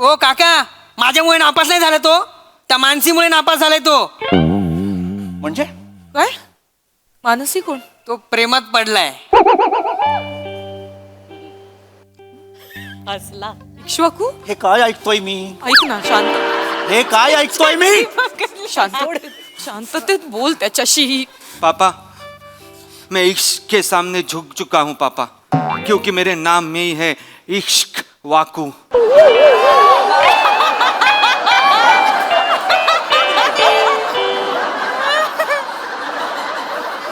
ओ काका, माझ्यामुळे नापास नाही झाला तो, त्या मानसीमुळे नापास झालाय तो. म्हणजे काय मानसी कोण? तो प्रेमात पडलाय. हसला. इक्ष्वाकू हे काय ऐकतोय मी? ऐक ना, शांत हे काय ऐकतोय मी? शांततेत बोल त्याच्याशी. पापा, मैं इश्क के सामने झुक चुका हूँ पापा, क्योंकि मेरे नाम में ही है इश्क वाकू.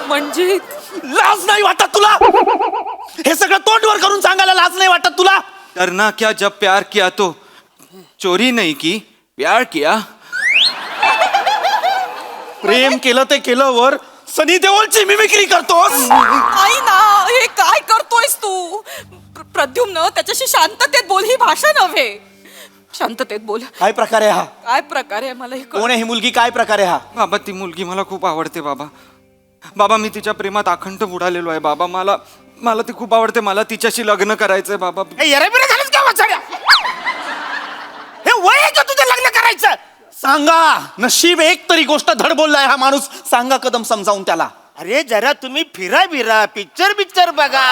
म्हणजे लाज नाही वाटत तुला? हे सगळं तोंडवर करून सांगायला लाज नाही वाटत तुला? करना क्या जब प्यार किया तो चोरी नहीं की, प्यार किया. प्रेम केलं ते केलं वर सनी देओलची मिमिक्री करतोस. आई ना, हे काय करतोयस तू? प्रद्युम्न, त्याच्याशी शांततेत बोल, ही भाषा नव्हे. शांततेत बोल. काय प्रकार आहे हा? काय प्रकार आहे मला हे कोण आहे ही मुलगी? काय प्रकार आहे हा? बाबा, ती मुलगी मला खूप आवडते बाबा. बाबा, मी तिच्या प्रेमात अखंड बुडालेलो आहे बाबा. मला ती खूप आवडते. मला तिच्याशी लग्न करायचंय बाबा. येरेबिरे झालंच का वाचाड्या? हे वय आहे का तुझं लग्न करायचं? सांगा. नशीब एक तरी गोष्ट धड बोललाय हा माणूस. सांगा कदम समजावून त्याला. अरे जरा तुम्ही फिरा बिरा, पिक्चर बघा,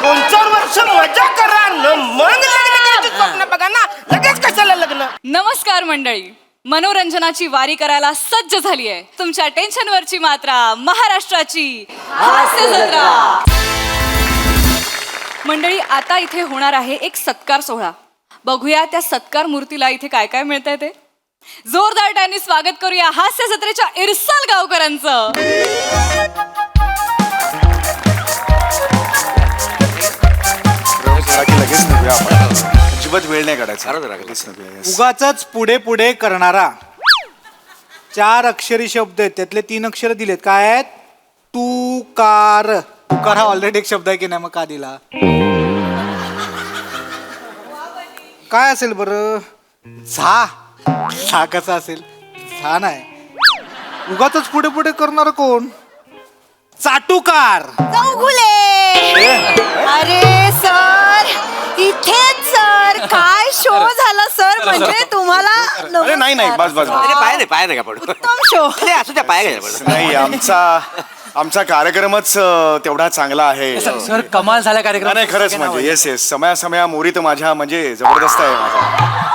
2-4 वर्ष मजा करा न मग लग्न करायचं स्वप्न बघा ना. लगेच कशाला लग्न? नमस्कार मंडळी, मनोरंजनाची वारी करायला सज्ज झाली आहे तुमच्या टेन्शनवरची मात्रा, महाराष्ट्राची हास्य जत्रा. मंडळी, आता इथे होणार आहे एक सत्कार सोहळा. बघूया त्या सत्कार मूर्तीला इथे काय काय मिळतंय ते. जोरदार टाळ्यांनी स्वागत करूया हास्य जत्रेच्या इरसाल गावकरांचं. अजिबात वेळ नाही काढायचा. उगाच पुढे पुढे करणारा. 4 अक्षरी शब्द आहेत, त्यातले 3 अक्षर दिलेत. काय आहेत? तुकार. तुकार हा ऑलरेडी एक शब्द आहे की नाही, मग का दिला? काय असेल बरं? झा. झा कसा असेल? झा नाही. उगाच पुढे पुढे करणार कोण? चाटुकार. चौगुले. अरे सर, इथेच सर. काय शो झाला सर, म्हणजे तुम्हाला अरे नाही नाही, बस बस बस. पाय नाही का पडू? उत्तम शो. असू त्या पाय घ्यायला नाही, आमचा कार्यक्रमच तेवढा चांगला आहे. सर, कमाल झाला कार्यक्रम. नाही खरंच म्हणजे येस समया मोरीत माझ्या म्हणजे जबरदस्त आहे माझा.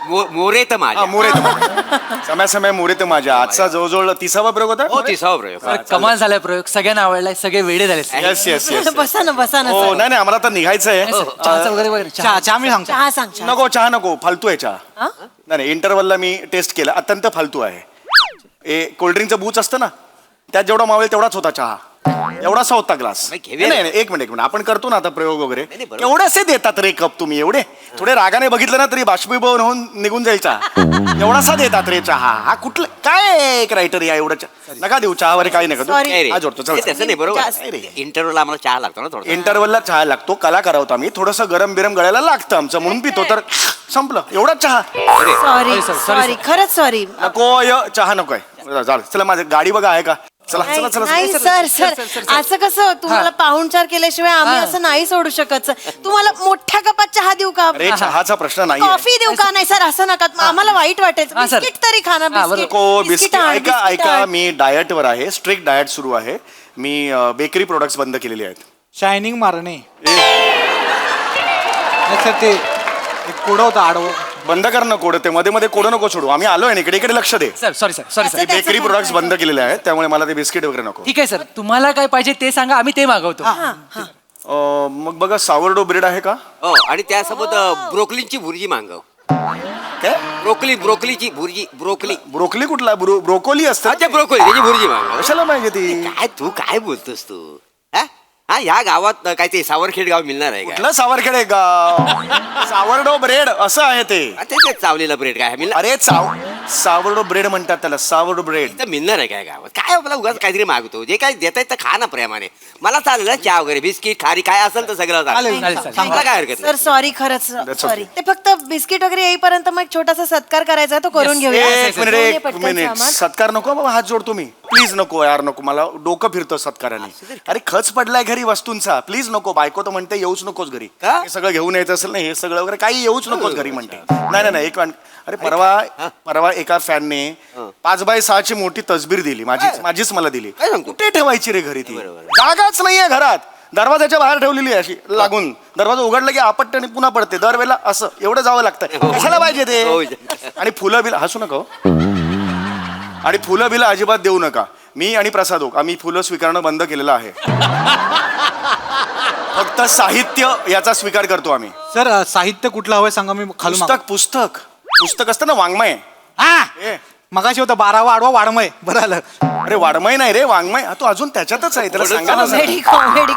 मोरे तर माझ्या. मोरे समय मोरीत माझ्या. आजचा जवळजवळ 30वा प्रयोग होता. 30वा प्रयोग. सर, कमाल झालाय प्रयोग, सगळ्यांना आवडलाय, सगळे वेडे झाले. Yes yes yes. बसा ना हो सर. नाही आम्हाला आता निघायचं आहे. चहाचं वगैरे वगैरे. चहा मी सांगतो. चहा सांग चहा. नको चहा नको, फालतू आहे चहा. नाही इंटरवलला मी टेस्ट केला, अत्यंत फालतू आहे. कोल्ड्रिंकचं बूच असतं ना, त्यात जेवढा मावेल तेवढाच होता चहा. एवढासा होता ग्लास. नाही एक मिनिट आपण करतो ना आता प्रयोग वगैरे. एवढेसे देतात रे कप तुम्ही? एवढे थोडे रागाने बघितलं ना तरी बाष्पीभवन होऊन निघून जाईल चहा. एवढासा देतात रे चहा. हा कुठलं काय क्रायटेरिया? एवढं नका देऊ चहा वगैरे काही नका देऊ. हा जोडतो चल. तसं नाही बरोबर. इंटरव्ह्यूला आम्हाला चहा लागतो ना थोडं. इंटरवलला चहा लागतो. कलाकार आहोत आम्ही, थोडंसं गरम बिरम गळायला लागतं आमचं, म्हणून पितो. तर संपलं एवढाच चहा. सॉरी खरंच सॉरी. नको चहा नकोय. चला माझी गाडी बघा आहे का? चला चला चला. नाही सर असं कसं? तुम्हाला पाहुणचार केल्याशिवाय आम्ही असं नाही सोडू शकत सर. तुम्हाला मोठ्या कपात चहा देऊ का? अरे चहाचा प्रश्न नाही. कॉफी देऊ का? नाही सर असं नका, आम्हाला वाईट वाटेल. सर. बिस्किट तरी खा ना. नको बिस्किट. ऐका ऐका, आण. मी डाएट वर आहे. स्ट्रिक्ट डाएट सुरू आहे. मी बेकरी प्रोडक्ट्स बंद केलेले आहेत. शायनिंग मारणे. सर ते एक कोडं होतं आडवं. बंद कर ना कोड. ते मध्ये मध्ये कोड नको सोडू. आम्ही आलोय ना इकडे. इकडे लक्ष दे. Sir, sorry sir. मी बेकरी प्रोडक्ट्स बंद केलेले आहेत, त्यामुळे मला ते बिस्किट वगैरे नको. ठीक आहे सर, तुम्हाला काय पाहिजे ते सांगा, आम्ही ते मागवतो. मग बघा सावरडो ब्रेड आहे का? हो, आणि त्यासोबत ब्रोकलीची भुर्जी मागव. काय? ब्रोकलीची भुर्जी. ब्रोकली कुठला? ब्रोकोली असतं. अच्छा, ब्रोकली त्याची भुर्जी मागव. कशाला पाहिजे ती? काय तू काय बोलतोस तू? हा ह्या गावात काय ते सावरखेड गाव मिळणार आहे का? कुठलं सावरखेड आहे गाव? सावरडो ब्रेड असं आहे ते. ते चावलेला ब्रेड काय मिळणार? अरे सावरडो ब्रेड म्हणतात त्याला. Sourdough bread. तर मिळणार आहे काय गावात? काय आपला उगाच काहीतरी मागतो. जे काय देताय तर खा ना प्रेमाने. मला चालेल ना चहा वगैरे, बिस्किट खारी काय असेल तर सगळं चालेल, चालेल. चालेल. सांगा काय हरकत सर सॉरी खरंच That's सॉरी. okay. ते फक्त बिस्किट वगैरे येईपर्यंत मग एक छोटासा सत्कार करायचा आहे, तो करून घेऊया. एक मिनिट. सत्कार नको बाबा, हात जोडतो मी. प्लीज नको यार नको, मला डोकं फिरतं सत्काराने. अरे खच पडलाय घरी वस्तूंचा, प्लीज नको. बायको तर म्हणते येऊच नकोस घरी, का? हे सगळं घेऊन यायचं असेल ना, हे सगळं वगैरे काही येऊच नकोस घरी म्हणते. नाही एक मिनिट. अरे परवा एका फॅनने 5x6 मोठी तसबीर दिली, माझीच मला दिली. काय सांगतो? कुठे ठेवायची रे घरी ती? बरोबर. जागाच नाहीये घरात. दरवाजाच्या बाहेर ठेवलेली आहे अशी लागून. दरवाजा उघडला की आपटते आणि पुन्हा पडते दरवेळेला. असं एवढं जावं लागतं, कशाला पाहिजे हो. ते? आणि फुलं बिल हसू नका हो. आणि फुलं बिलं अजिबात देऊ नका. मी आणि प्रसाद ओक आम्ही फुलं स्वीकारणं बंद केलेलं आहे. फक्त साहित्य याचा स्वीकार करतो आम्ही. सर साहित्य कुठलं हवंय सांगा, मी खालून पुस्तक असतं ना, वाङ्मय. हा ए, मगाशी होतं 12वा आडवा वाडमय. बरं आलं. अरे वाङ्मय नाही रे, वाङ्मय. हा, तो अजून त्याच्यातच आहे, त्याला सांगा ना जरा. कॉमेडी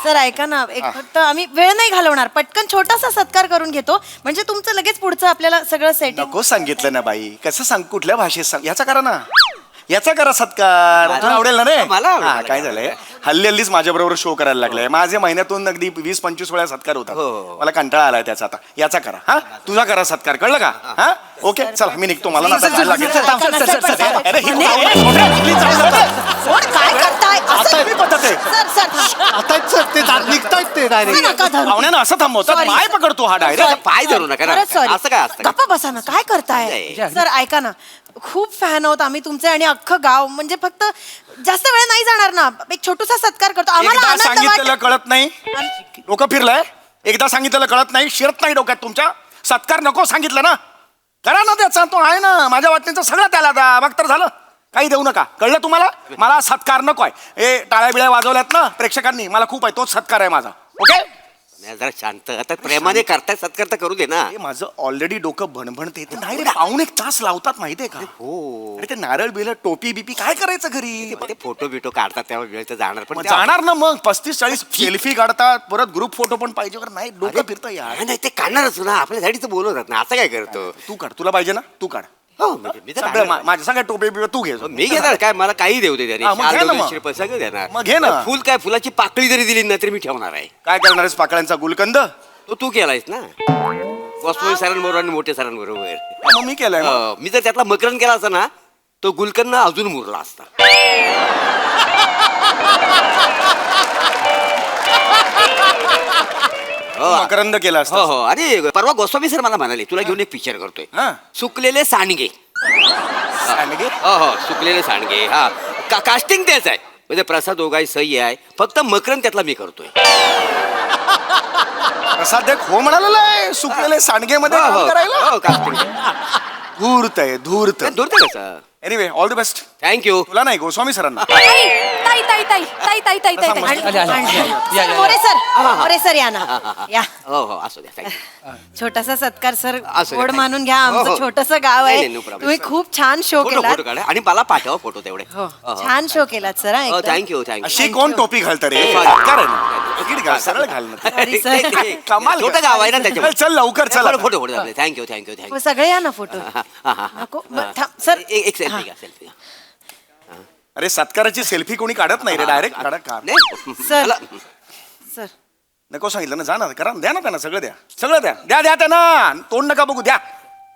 सर ऐका ना, एक फक्त आम्ही वेळ नाही घालवणार, पटकन छोटासा सत्कार करून घेतो, म्हणजे तुमचं लगेच पुढचं आपल्याला सगळं सेटिंग. नको सांगितलं ना बाई, कसं सांग, कुठल्या भाषेत सांग. याचा करा ना, याचा करा सत्कार. तुला आवडेल ना रे? मला आवडेल. हा, काय झालंय, हल्लीच माझ्या बरोबर शो करायला लागलाय. माझे महिन्यातून अगदी 20-25 वेळा सत्कार होतात. हो. मला कंटाळा आलाय त्याचा. आता याचा करा. हा, तुझा करा सत्कार, कळलं का? हा, ओके, चला मी निघतो. मला ना आता जायला लागेल. अरे, ही काय करताय असं? ही पद्धत आहे. सर आता सर ते निघतायत ते डायरेक्ट. नका धरू. पाहुण्यानं असं थांबवतात, Sorry. पाय पकडतो हा डायरेक्ट. पाय धरू नका ना. खरंच sorry. असं काय असतं? गप्पा बसा ना, काय करताय? नाही. सर ऐका ना, खूप फॅन आहोत आम्ही तुमचे, आणि अख्खं गाव, म्हणजे फक्त जास्त वेळ नाही जाणार ना, एक छोटासा सत्कार करतो. आम्हाला एकदा आनंद सांगितलेलं वाटेल. कळत नाही, डोकं फिरलंय. एकदा सांगितलेलं कळत नाही, शिरत नाही डोक्यात तुमच्या. सत्कार नको सांगितलं ना, करा ना त्याचा. तो आहे ना माझ्या वाटणीचं सगळं, त्याला द्या, बघ तर झालं. काही देऊ नका, कळलं तुम्हाला? मला सत्कार नको आहे. हे टाळ्या बिळ्या वाजवल्यात ना प्रेक्षकांनी, मला खूप आहे, तोच सत्कार आहे माझा. ओके, नाही, जरा शांत. आता प्रेमाने करताय सत्कार तर करू दे ना. हे माझं ऑलरेडी डोकं भणभणते. ते नाही रे, पाऊण एक तास लावतात माहितीये का? हो. अरे ते नारळ बिल टोपी बिपी काय करायचं घरी? ते फोटो बिटो काढतात तेव्हा वेळ तर जाणार, पण मग ते- जाणार ना, मग 35-40 सेल्फी काढतात, परत ग्रुप फोटो पण पाहिजे वगैरे. नाही डोकं फिरतं यार. नाही, नाही, ते काढणारच ना, आपल्यासाठी तर बोलवतात ना. असं काय करतो? तू काढ, तुला पाहिजे ना, तू काढ. हो, म्हणजे मी तर सगळं काढणार. माझ्या सगळ्या टोपी बिपी तू घे. मी घेणार काय, मला काही देऊ दे त्याने. हा, मग शाल घे ना देऊ दे, मग. श्रीफळ सगळं देणार. मग घे ना. फुल काय, फुलाची पाकळी जरी दिली ना तरी मी ठेवणार आहे. काय करणार आहेस पाकळ्यांचा गुलकंद? तो तू केलायस ना, वसुदेव सरांबरोबर आणि मोठ्या सरांबरोबर. मग मी केलंय मग. मी जर त्यातला मकरन केला असता ना, तो गुलकंद अजून मुरला असता. हो, मकरंद केला हो असता. हो. आणि परवा गोस्वामी सर मला म्हणाले, तुला घेऊन एक पिक्चर करतोय, हा. सुकलेले सांडगे. सांडगे? हो हो, सुकलेले सांडगे. हा, कास्टिंग तेच आहे, म्हणजे प्रसाद ओगाई सही आहे, फक्त मकरन त्यातला मी करतोय. प्रसाद एक हो म्हणालेला आहे सुकलेले सांडगे मध्ये काम करायला. हो, कास्टिंग. धूर्त आहे, धूर्त. दूर कसं. Anyway, all the best. Thank you. तुला नाही, गोस्वामी सरांना. ताई ताई ताई ताई ताई ताई ताई ताई मोरे सर या ना, या. हो हो, असू द्या. थँक्यू. छोटासा सत्कार सर, असू दे, गोड thank मानून you. घ्या. हो, आमचं हो. छोटस गाव नाही, आहे, no problem. तुम्ही खूप छान शो फोटो केलात. फोटो काढा आणि मला पाठवा फोटो तेवढे. हो, छान शो केलात सर. हो, थँक्यू थँक्यू. अशी कोण टोपी घालतं रे? Sorry. सत्कार आहे ना. तिकीट घाल, सरळ घाल ना. Sorry, sir. कमाल छोटं गाव आहे ना त्याच्यामुळे. चल लवकर चल आता. Photo photo thank you thank you thank you. हो, सगळे या ना फोटो. नको थांब, सर. एक सेल्फी घ्या, सेल्फी घ्या. अरे सत्काराची सेल्फी कोणी काढत नाही रे, डायरेक्ट काढा का? नाही, सर. मला- सर नको सांगितलं ना, जा ना, करा ना, द्या ना त्यांना, सगळं द्या, सगळं द्या, द्या द्या त्यांना. तोंड नका बघू, द्या.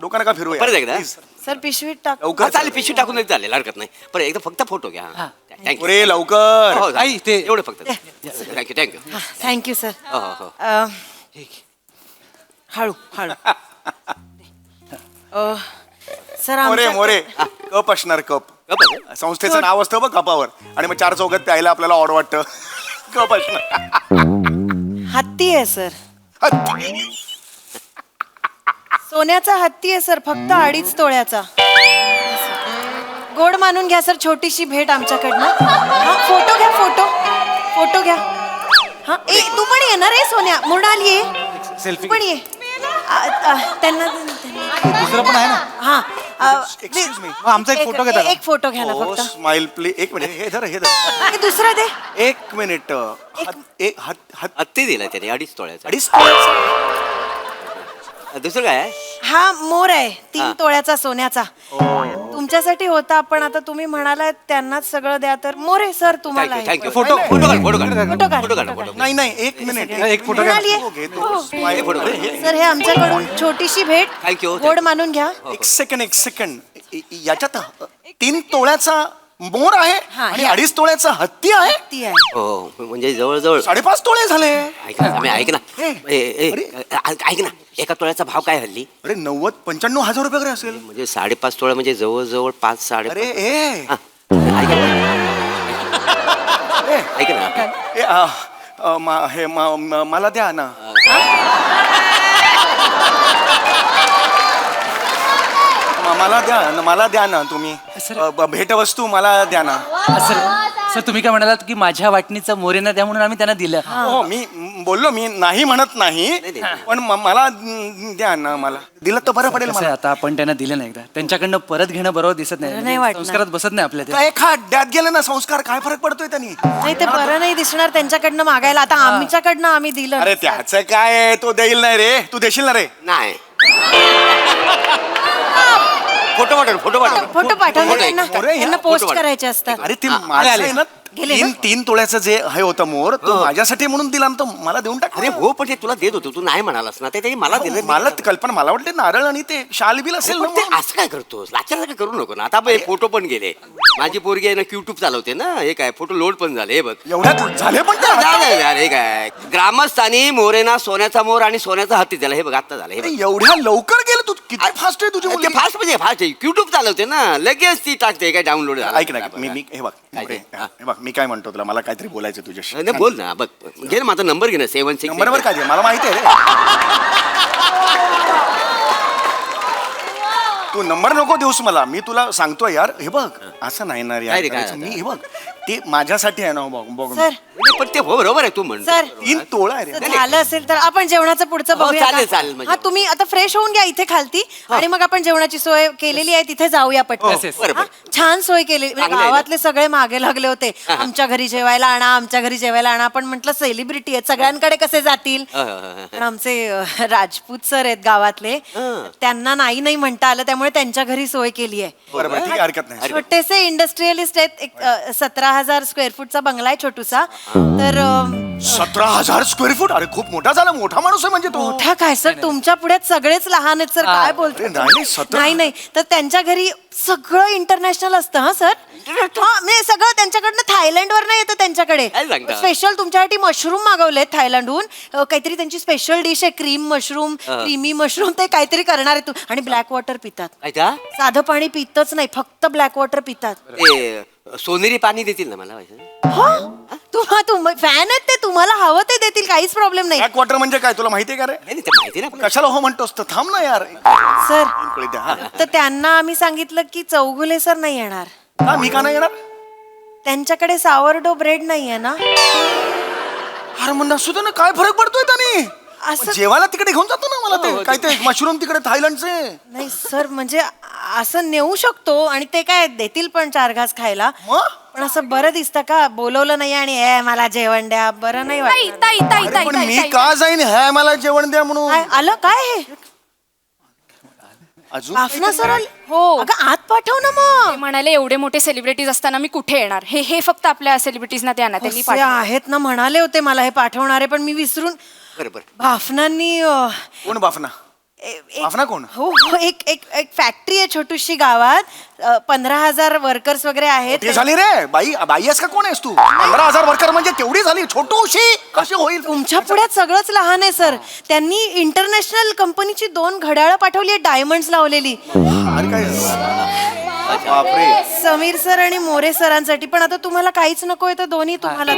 डोकं नका फिरू परत एकदा? सर पिशवीत टाक. लवकर हा, चालेल, पिशवी टाकून तरी चालेल, हरकत नाही. पण एकदा फक्त फोटो घ्या. थँक्यू. रे लवकर. हो, आई, ते- एवढं फक्त. Thank you thank you. Thank you sir. हो हो हो. हळू हळू. सर मोरे आमच्या मोरे कप असणार, कप. गप्प आहे? संस्थेचं नाव असतं बघ कपावर, आणि मग 4 चौघात प्यायला आपल्याला ऑड वाटतं. कप असणार. हत्ती आहे सर, सोन्याचा हत्ती आहे सर, फक्त 2.5 तोळ्याचा. गोड मानून घ्या सर, छोटीशी भेट आमच्याकडनं. हा, फोटो घ्या, फोटो घ्या. हा, तू पण ये ना रे सोन्या, मृणाल ये. सेल्फी तू पण ये. त्यांना दुसरं पण आहे ना. हा. Excuse me. मग आमचा एक फोटो घेता का? एक फोटो घ्या ना फक्त. Smile please. एक मिनिट, हे धर, हे धर. हे दुसरं दे. एक मिनिट. हत्ती दिला त्याने 2.5 तोळ्याचा. 2.5. दुसरं काय आहे? हा मोर आहे 3 हा. तोळ्याचा सोन्याचा. तुमच्यासाठी होता, पण आता तुम्ही म्हणाला त्यांनाच सगळं द्या, तर मोरे सर तुम्हाला थँक्यू आहे. थँक्यू. फोटो- फोटो काढ, फोटो काढ. फोटो काढ, फोटो काढ, फोटो फोटो काढ. नाही नाही, एक मिनिट. एक फोटो घ्या. मृणाल ये. घेतो. Smile. फोटो काढ. सर हे आमच्याकडून छोटीशी भेट, Thank you. गोड मानून घ्या. एक सेकंड. याच्यात 3 तोळ्याचा मोर आहे हा, आणि हे- 2.5 तोळ्याचा हत्ती आहे. ती आहे. हो म्हणजे जवळजवळ 5.5 तोळे झाले. ऐक ना आम्ही ऐक ना हे. ऐक ना एका तोळ्याचा भाव काय हल्ली अरे 95 हजार रुपये वगैरे असेल. म्हणजे 5.5 तोळा म्हणजे जवळजवळ 5-5.5 अरे ए ऐक ना ए, मला द्या ना. मला द्या ना तुम्ही भेटवस्तू मला द्या ना. सर तुम्ही काय म्हणालात की माझ्या वाटणीचं मोरेना द्या म्हणून आम्ही त्यांना दिलं. हो मी बोललो मी नाही म्हणत नाही पण मला द्या ना. मला दिलं तर बरं पडेल कसं आहे, मला. आता आपण त्यांना दिलं नाही एकदा त्यांच्याकडनं परत घेणं बरोबर दिसत बरं नाही नाही वाटणार. संस्कारात बसत नाही आपल्या ते. काय खड्ड्यात गेलं ना संस्कार काय फरक पडतोय त्यांनी. नाही ते बरं नाही दिसणार त्यांच्याकडनं मागायला. आता आमच्याकडनं आम्ही दिलं. अरे त्याचं काय आहे, तो देईल नाही रे. तू देशील ना रे. नाही फोटो पाठव फोटो पाठवले त्यांना मोरे, त्यांना फोटो पोस्ट पाठव. करायचे असतात. अरे ते माझं आहे ना गेले ना? 3 तोळ्याचं जे हे होतं मोर तो माझ्यासाठी म्हणून दिला ना, तो मला देऊन टाक. अरे हो पण ते तुला देत होतो तू नाही म्हणालास ना ते त्यांनी मला दिलं मला कल्पना मला वाटते नारळ आणि ते शाल बिल असेल ना पण ते म्हणून. असं काय करतोस लाचासारखं करू नको ना. आता फोटो पण गेले माझी पोरगी आहे ना युट्यूब चालवते ना. हे काय फोटो लोड पण झाले हे बघ एवढ्यात झाले पण ते. झालं यार, हे काय ग्रामस्थानी मोरेना सोन्याचा मोर आणि सोन्याचा हत्ती झाला. हे बघ आता झालं हे बघ. अरे, एवढ्या लवकर गेलं तू. किती फास्ट आहे तुझी ते मुलगी. फास्ट म्हणजे फास्ट आहे युट्यूब चालवते ना लगेच ती टाकते काय डाउनलोड ऐक ना मी हे बघ हे बघ मी काय म्हणतो तुला मला काहीतरी बोलायचं तुझ्याशी. नाही बोल ना बघ घे ना माझा नंबर घे ना 76 नंबरवर काय दे मला माहिती आहे रे. तू नंबर नको देऊस मला. मी तुला सांगतोय यार हे बघ असं नाही ना काय यार रे, काय करायचं. आता? मी हे बघ ते माझ्यासाठी आहे ना बघ बघ सर पण ते हो बरोबर आहे तू म्हण सर 3 तोळा आहे रे. तर झालं असेल तर आपण जेवणाचं पुढचं हो, बघूया चालेल, का? चालेल, म्हणजे. हा तुम्ही आता फ्रेश होऊन घ्या इथे खालती आणि मग आपण जेवणाची सोय केलेली आहे तिथे जाऊया पटकन. Yes, yes. बरोबर. हा, छान सोय केलेली म्हणजे चांगलं आहे ना? गावातले सगळे मागे लागले होते. हा. आमच्या घरी जेवायला आणा आमच्या घरी जेवायला आणा. आपण म्हटलं सेलिब्रिटी आहेत सगळ्यांकडे कसे जातील. पण आमचे राजपूत सर आहेत गावातले त्यांना नाही म्हणता आलं त्यामुळे त्यांच्या घरी सोय केली आहे. बरोबर ठीक आहे हरकत नाही. छोटेसे इंडस्ट्रियलिस्ट आहेत. एक 17,000 स्क्वेअर फूटचा बंगला आहे छोटूसा. तर 17,000 स्क्वेअर फूट. अरे खूप मोठा झाला. मोठा माणूस आहे म्हणजे तो. मोठा काय सर तुमच्या पुढ्यात सगळेच लहान आहेत सर. काय अरे बोलतो नाही, 17. नाही तर त्यांच्या घरी सगळं इंटरनॅशनल असतं हा सर. नाही सगळं त्यांच्याकडनं थायलंड वर नाही येतं त्यांच्याकडे. काय सांगता? स्पेशल तुमच्यासाठी मशरूम मागवलेत थायलंडहून. काहीतरी त्यांची स्पेशल डिश आहे क्रीम मशरूम क्रीमी मशरूम ते काहीतरी करणार आहे तू. आणि ब्लॅक वॉटर पितात. काय का साधं पाणी पितच नाही फक्त ब्लॅक वॉटर पितात. ते सोनेरी पाणी देतील ना मला माहिती हो तुम्ही फॅन आहेत ते तुम्हाला हवं ते देतील काहीच प्रॉब्लेम नाही. ब्लॅक वॉटर म्हणजे काय तुला माहितीये का रे. नाही ते माहिती ना पण. कशाला हो म्हणतोस तर थांब ना यार. सर इकडे द्या, हा. तर त्यांना आम्ही सांगितलं की चौगुले सर नाही येणार. हा, मी का नाही येणार. त्यांच्याकडे सावरडो ब्रेड नाहीये ना. अरे म्हणणं सुद्धा ना काय फरक पडतोय त्याने. असं जेवायला तिकडे घेऊन जातो ना मला ते काय ते मशरूम तिकडे थायलंडचे. नाही सर म्हणजे असं नेऊ शकतो आणि ते काय देतील पण 4 घास खायला. मग पण असं बरं दिसतं का बोलवलं नाही आणि मला जेवण द्या बरं नाही वाटत. अरे पण मी का जाईन हे मला जेवण द्या म्हणून. काय आलं काय हे अजून बाफना सर आले? हो अगं आत पाठव ना ते मग. म्हणाले एवढे मोठे सेलिब्रिटीज असताना मी कुठे येणार हे फक्त आपल्या सेलिब्रिटीजना द्या ना त्यांनी असे पाठवलं. आहेत ना म्हणाले होते मला हे पाठवणारे पण मी विसरून. बरोबर बाफनांनी कोण बाफना. बाफना कोण. हो हो एक एक एक फॅक्टरी आहे छोटीशी गावात. 15,000 वर्कर्स वगैरे आहेत. ते झाली रे बाई. बाई आहेस का कोण आहेस तू. 15,000 वर्कर म्हणजे तेवढी झाली छोटूशी कशी होईल. तुमच्या पुढ्यात सगळंच लहान आहे सर. त्यांनी इंटरनॅशनल कंपनीची 2 घड्याळं पाठवली डायमंड्स लावलेली. अरे काय बापरे. समीर सर आणि मोरे सरांसाठी. पण आता तुम्हाला काहीच नकोय तर दोन्ही तुम्हालाच.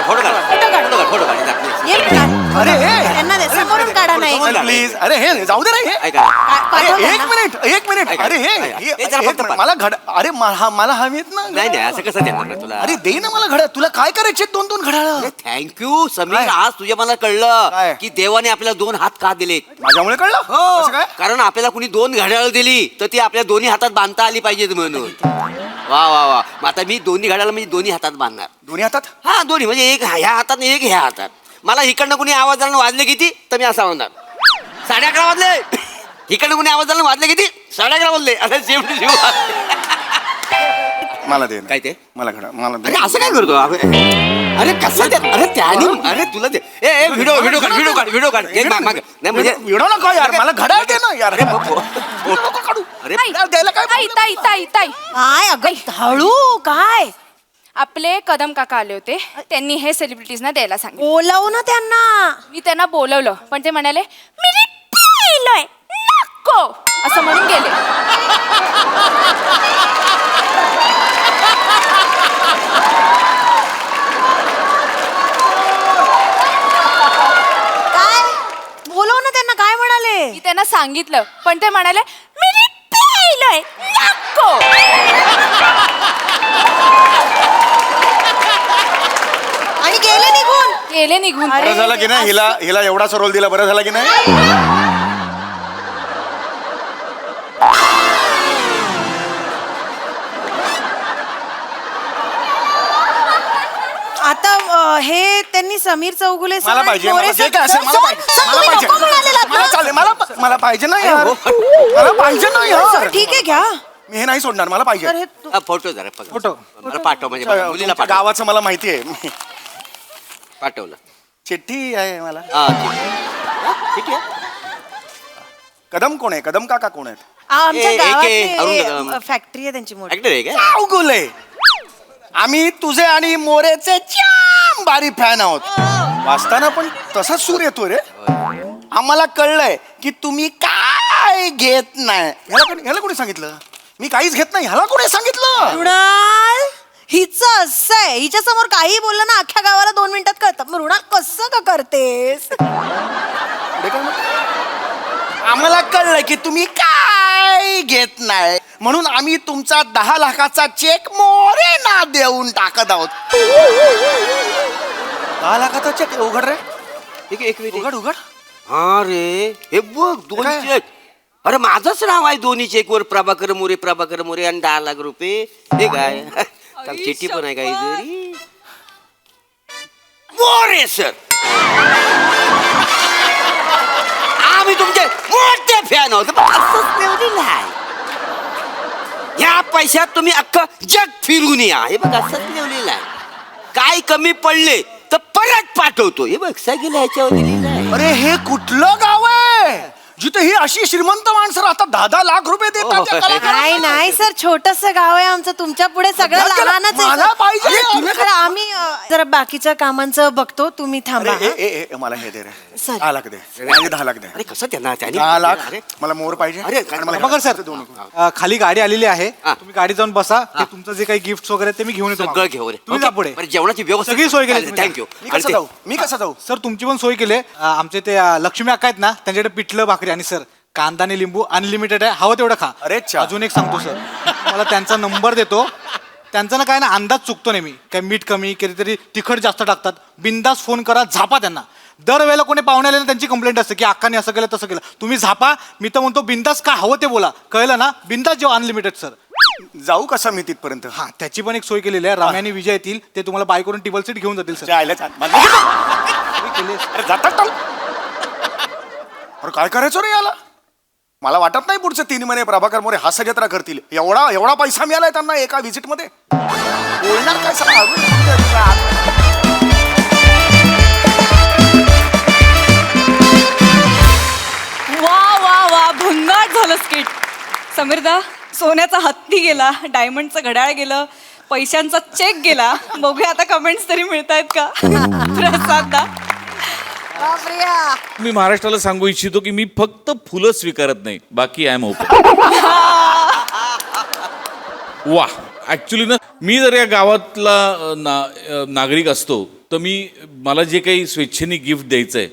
फोटो काढ ये का? अरे त्यांना दे, समोरून काढा नाही. प्लीज. अरे हे जाऊ दे रे हे. ऐका अरे, पाठव एक त्यांना. मिनिट अरे हे हे जरा फक्त पाठ. मला घड अरे मला हवीत ना. नाही असं कसं देणार ना तुला अरे दे ना मला घड्याळ. तुला काय करायचे 2-2 घड्याळ. थँक्यू समीर काय? आज तुझ्या मला कळलं काय? की देवाने आपल्याला 2 हात का दिलेत. माझ्यामुळे कळलं. कसं काय. कारण आपल्याला कुणी 2 घड्याळ दिली तर ती आपल्या दोन्ही हातात बांधता आली पाहिजेत म्हणून. वा वा वा मग आता मी 2 घड्याळ म्हणजे दोन्ही हातात बांधणार. दोन्ही हातात. हा दोन्ही म्हणजे एक ह्या हातात आणि एक ह्या हातात. मला इकडनं कुणी आवाज आला वाजले किती तर मी असा म्हणणार 11:30 वाजले. इकडनं कुणी आवाज आला वाजले किती 11:30 वाजले. असं सेम टू सेम. मला दे. काय ते? मला घड्याळ मला दे. अरे असं काय करतो अरे कसं ते अरे त्याने अरे तुला दे ए व्हिडिओ काढ एक माग नाही म्हणजे व्हिडिओ नको यार मला घड्याळ दे ना यार. नको काढू. अरे द्यायला काय ताई ताई ताई ताई काय अगं हळू काय आपले कदम काका आले होते त्यांनी हे सेलिब्रिटीजना द्यायला सांगितलं बोलव ना त्यांना. मी त्यांना बोलवलं पण ते म्हणाले मी पाहिलंय नको असं म्हणून गेले. काय बोलव ना त्यांना. काय म्हणाले? मी त्यांना सांगितलं पण ते म्हणाले मी पाहिलंय नको. आणि गेले निघून. गेले निघून. बरं झालं की नाही हिला एवढासा रोल दिला. बरं झालं की नाही. आता हे त्यांनी समीर चौगुले सर मला आणि पाहिजे मोरे मला जे सर- काय असेल मला सर, पाहिजे सर, मला तुम्ही पाहिजे नको म्हणालेलात ना? मला चालेल मला पाहिजे ना यार मला पाहिजे ना सर यार ठीक आहे घ्या. मी हे नाही सोडणार मला तर पाहिजे हे तू- फोटो जरा फोटो. मला पाठव म्हणजे मला मुलीला तुमच्या पाठव. गावाचं मला माहिती आहे. पाठवलं चिठ्ठी आहे मला. हा ठीक आहे कदम कोण आहे? कदम काका कोण आहेत? आमच्या अरुण गावात कदम. फॅक्टरी आहे त्यांची मोठी. ऍक्टर आहे का अवघुले आम्ही तुझे आणि मोरेचे जाम बारी फॅन आहोत. वाचताना पण तसाच सूर येतो रे. आम्हाला कळलंय की तुम्ही काय घेत नाही. ह्याला कोणी सांगितलं? मी काहीच घेत नाही. ह्याला कोणी सांगितलं? मृणाल हिचं असं आहे. हिच्या समोर काही बोललं ना अख्ख्या गावाला 2 मिनिटात कळतं. मृणाल कसं का करतेस? पुढे काय म्हणतो? आम्हाला कळलंय की तुम्ही काय घेत नाही म्हणून आम्ही तुमचा 10 लाखाचा चेक मोरेना देऊन टाकत आहोत. 10 लाखाचा चेक उघड रे. एक मिनिट उघड उघड. हा रे हे बघ दोन काय? चेक. अरे माझंच नाव आहे दोन्ही चेकवर प्रभाकर मोरे आणि 10 लाख रुपये. हे काय चिठ्ठी पण आहे काही तरी मोरे सर. आम्ही तुमचे मोठे फॅन आहोत. पण असंच ठेवलेलं आहे. या पैशात तुम्ही अख्खं जग फिरून या. हे बघ असंच ठेवलेलं आहे. काय कमी पडले तर परत पाठवतो. हे बघ सगळं ह्याच्यावर लिहिलेलं आहे. अरे हे कुठलं गाव आहे जिथे ही अशी श्रीमंत माणसं राहतात 10 लाख रुपये देतात त्या कलाकारांना? नाही नाही सर छोटस गाव आहे आमचं. तुमच्या पुढे सगळं मला लहानच आहे मला सर. पाहिजे. अरे, तुम्ही खरं आम्ही जरा बाकीच्या कामांचं बघतो. तुम्ही थांबा. अरे, ए, मला हे दे रे. सर. 10 लाख दे. माझे 10 लाख दे. अरे कसं त्यांना 10 लाख अरे मला मोर पाहिजे. अरे, आणि मला बघा सर दोन नको. खाली गाडी आलेली आहे. हा. तुम्ही गाडी जाऊन बसा. ते तुमचं जे काही गिफ्ट वगैरे ते मी घेऊन येतो. सगळं घेऊ रे. तुम्ही जा पुढे. बरं, जेवणाची व्यवस्था सगळी सोय केली तुम्ही. थँक्यू. मी कसं जाऊ? मी कसं जाऊ? सर तुमची पण सोय केली. आमचे ते लक्ष्मी अक्का आहेत ना त्यांच्याकडे पिठलं भाकरी आणि सर कांदा आणि लिंबू अनलिमिटेड आहे. हवं तेवढं खा. अरे च्छा. अजून एक सांगतो सर मला त्यांचा नंबर देतो. त्यांचा ना काय ना अंदाज चुकतो नाही. मी काय मीठ कमी कधीतरी तिखट जास्त टाकतात. बिंदास फोन करा झापा त्यांना. दरवेळेला कोणी पाहुणे आले ना त्यांची कंप्लेंट असते की अक्काने असं केलं तसं केलं. तुम्ही झापा. मी तर म्हणतो बिंदास का हवं ते बोला. कळलं ना. बिंदास जेव्हा अनलिमिटेड सर. जाऊ कसा मी तिथपर्यंत? हा त्याची पण एक सोय केलेली आहे. रम्या आणि विजय येतील ते तुम्हाला बाय करून टेबल सीट घेऊन जातील सर. जायला छान. अरे जातात टाल. अरे काय करायचं रे याला? मला वाटत नाही पुढचे 3 महिने प्रभाकर मोरे हास्य जत्रा करतील. एवढा पैसा मिळालाय त्यांना एका व्हिजिट मध्ये. बोलणार काय सगळं? वा वा वा भन्नाट झालं स्किट. समीरदा सोन्याचा हत्ती गेला, डायमंडचं घड्याळ गेलं, पैशांचा चेक गेला. बघूया आता कमेंट्स तरी मिळतायत का? प्रसाददा मी महाराष्ट्राला सांगू इच्छितो की मी फक्त फुलं स्वीकारत नाही, बाकी आय एम ओपन. वा ऍक्च्युली ना मी जर या गावातला नागरिक असतो तर मला जे काही स्वेच्छेने गिफ्ट द्यायचं आहे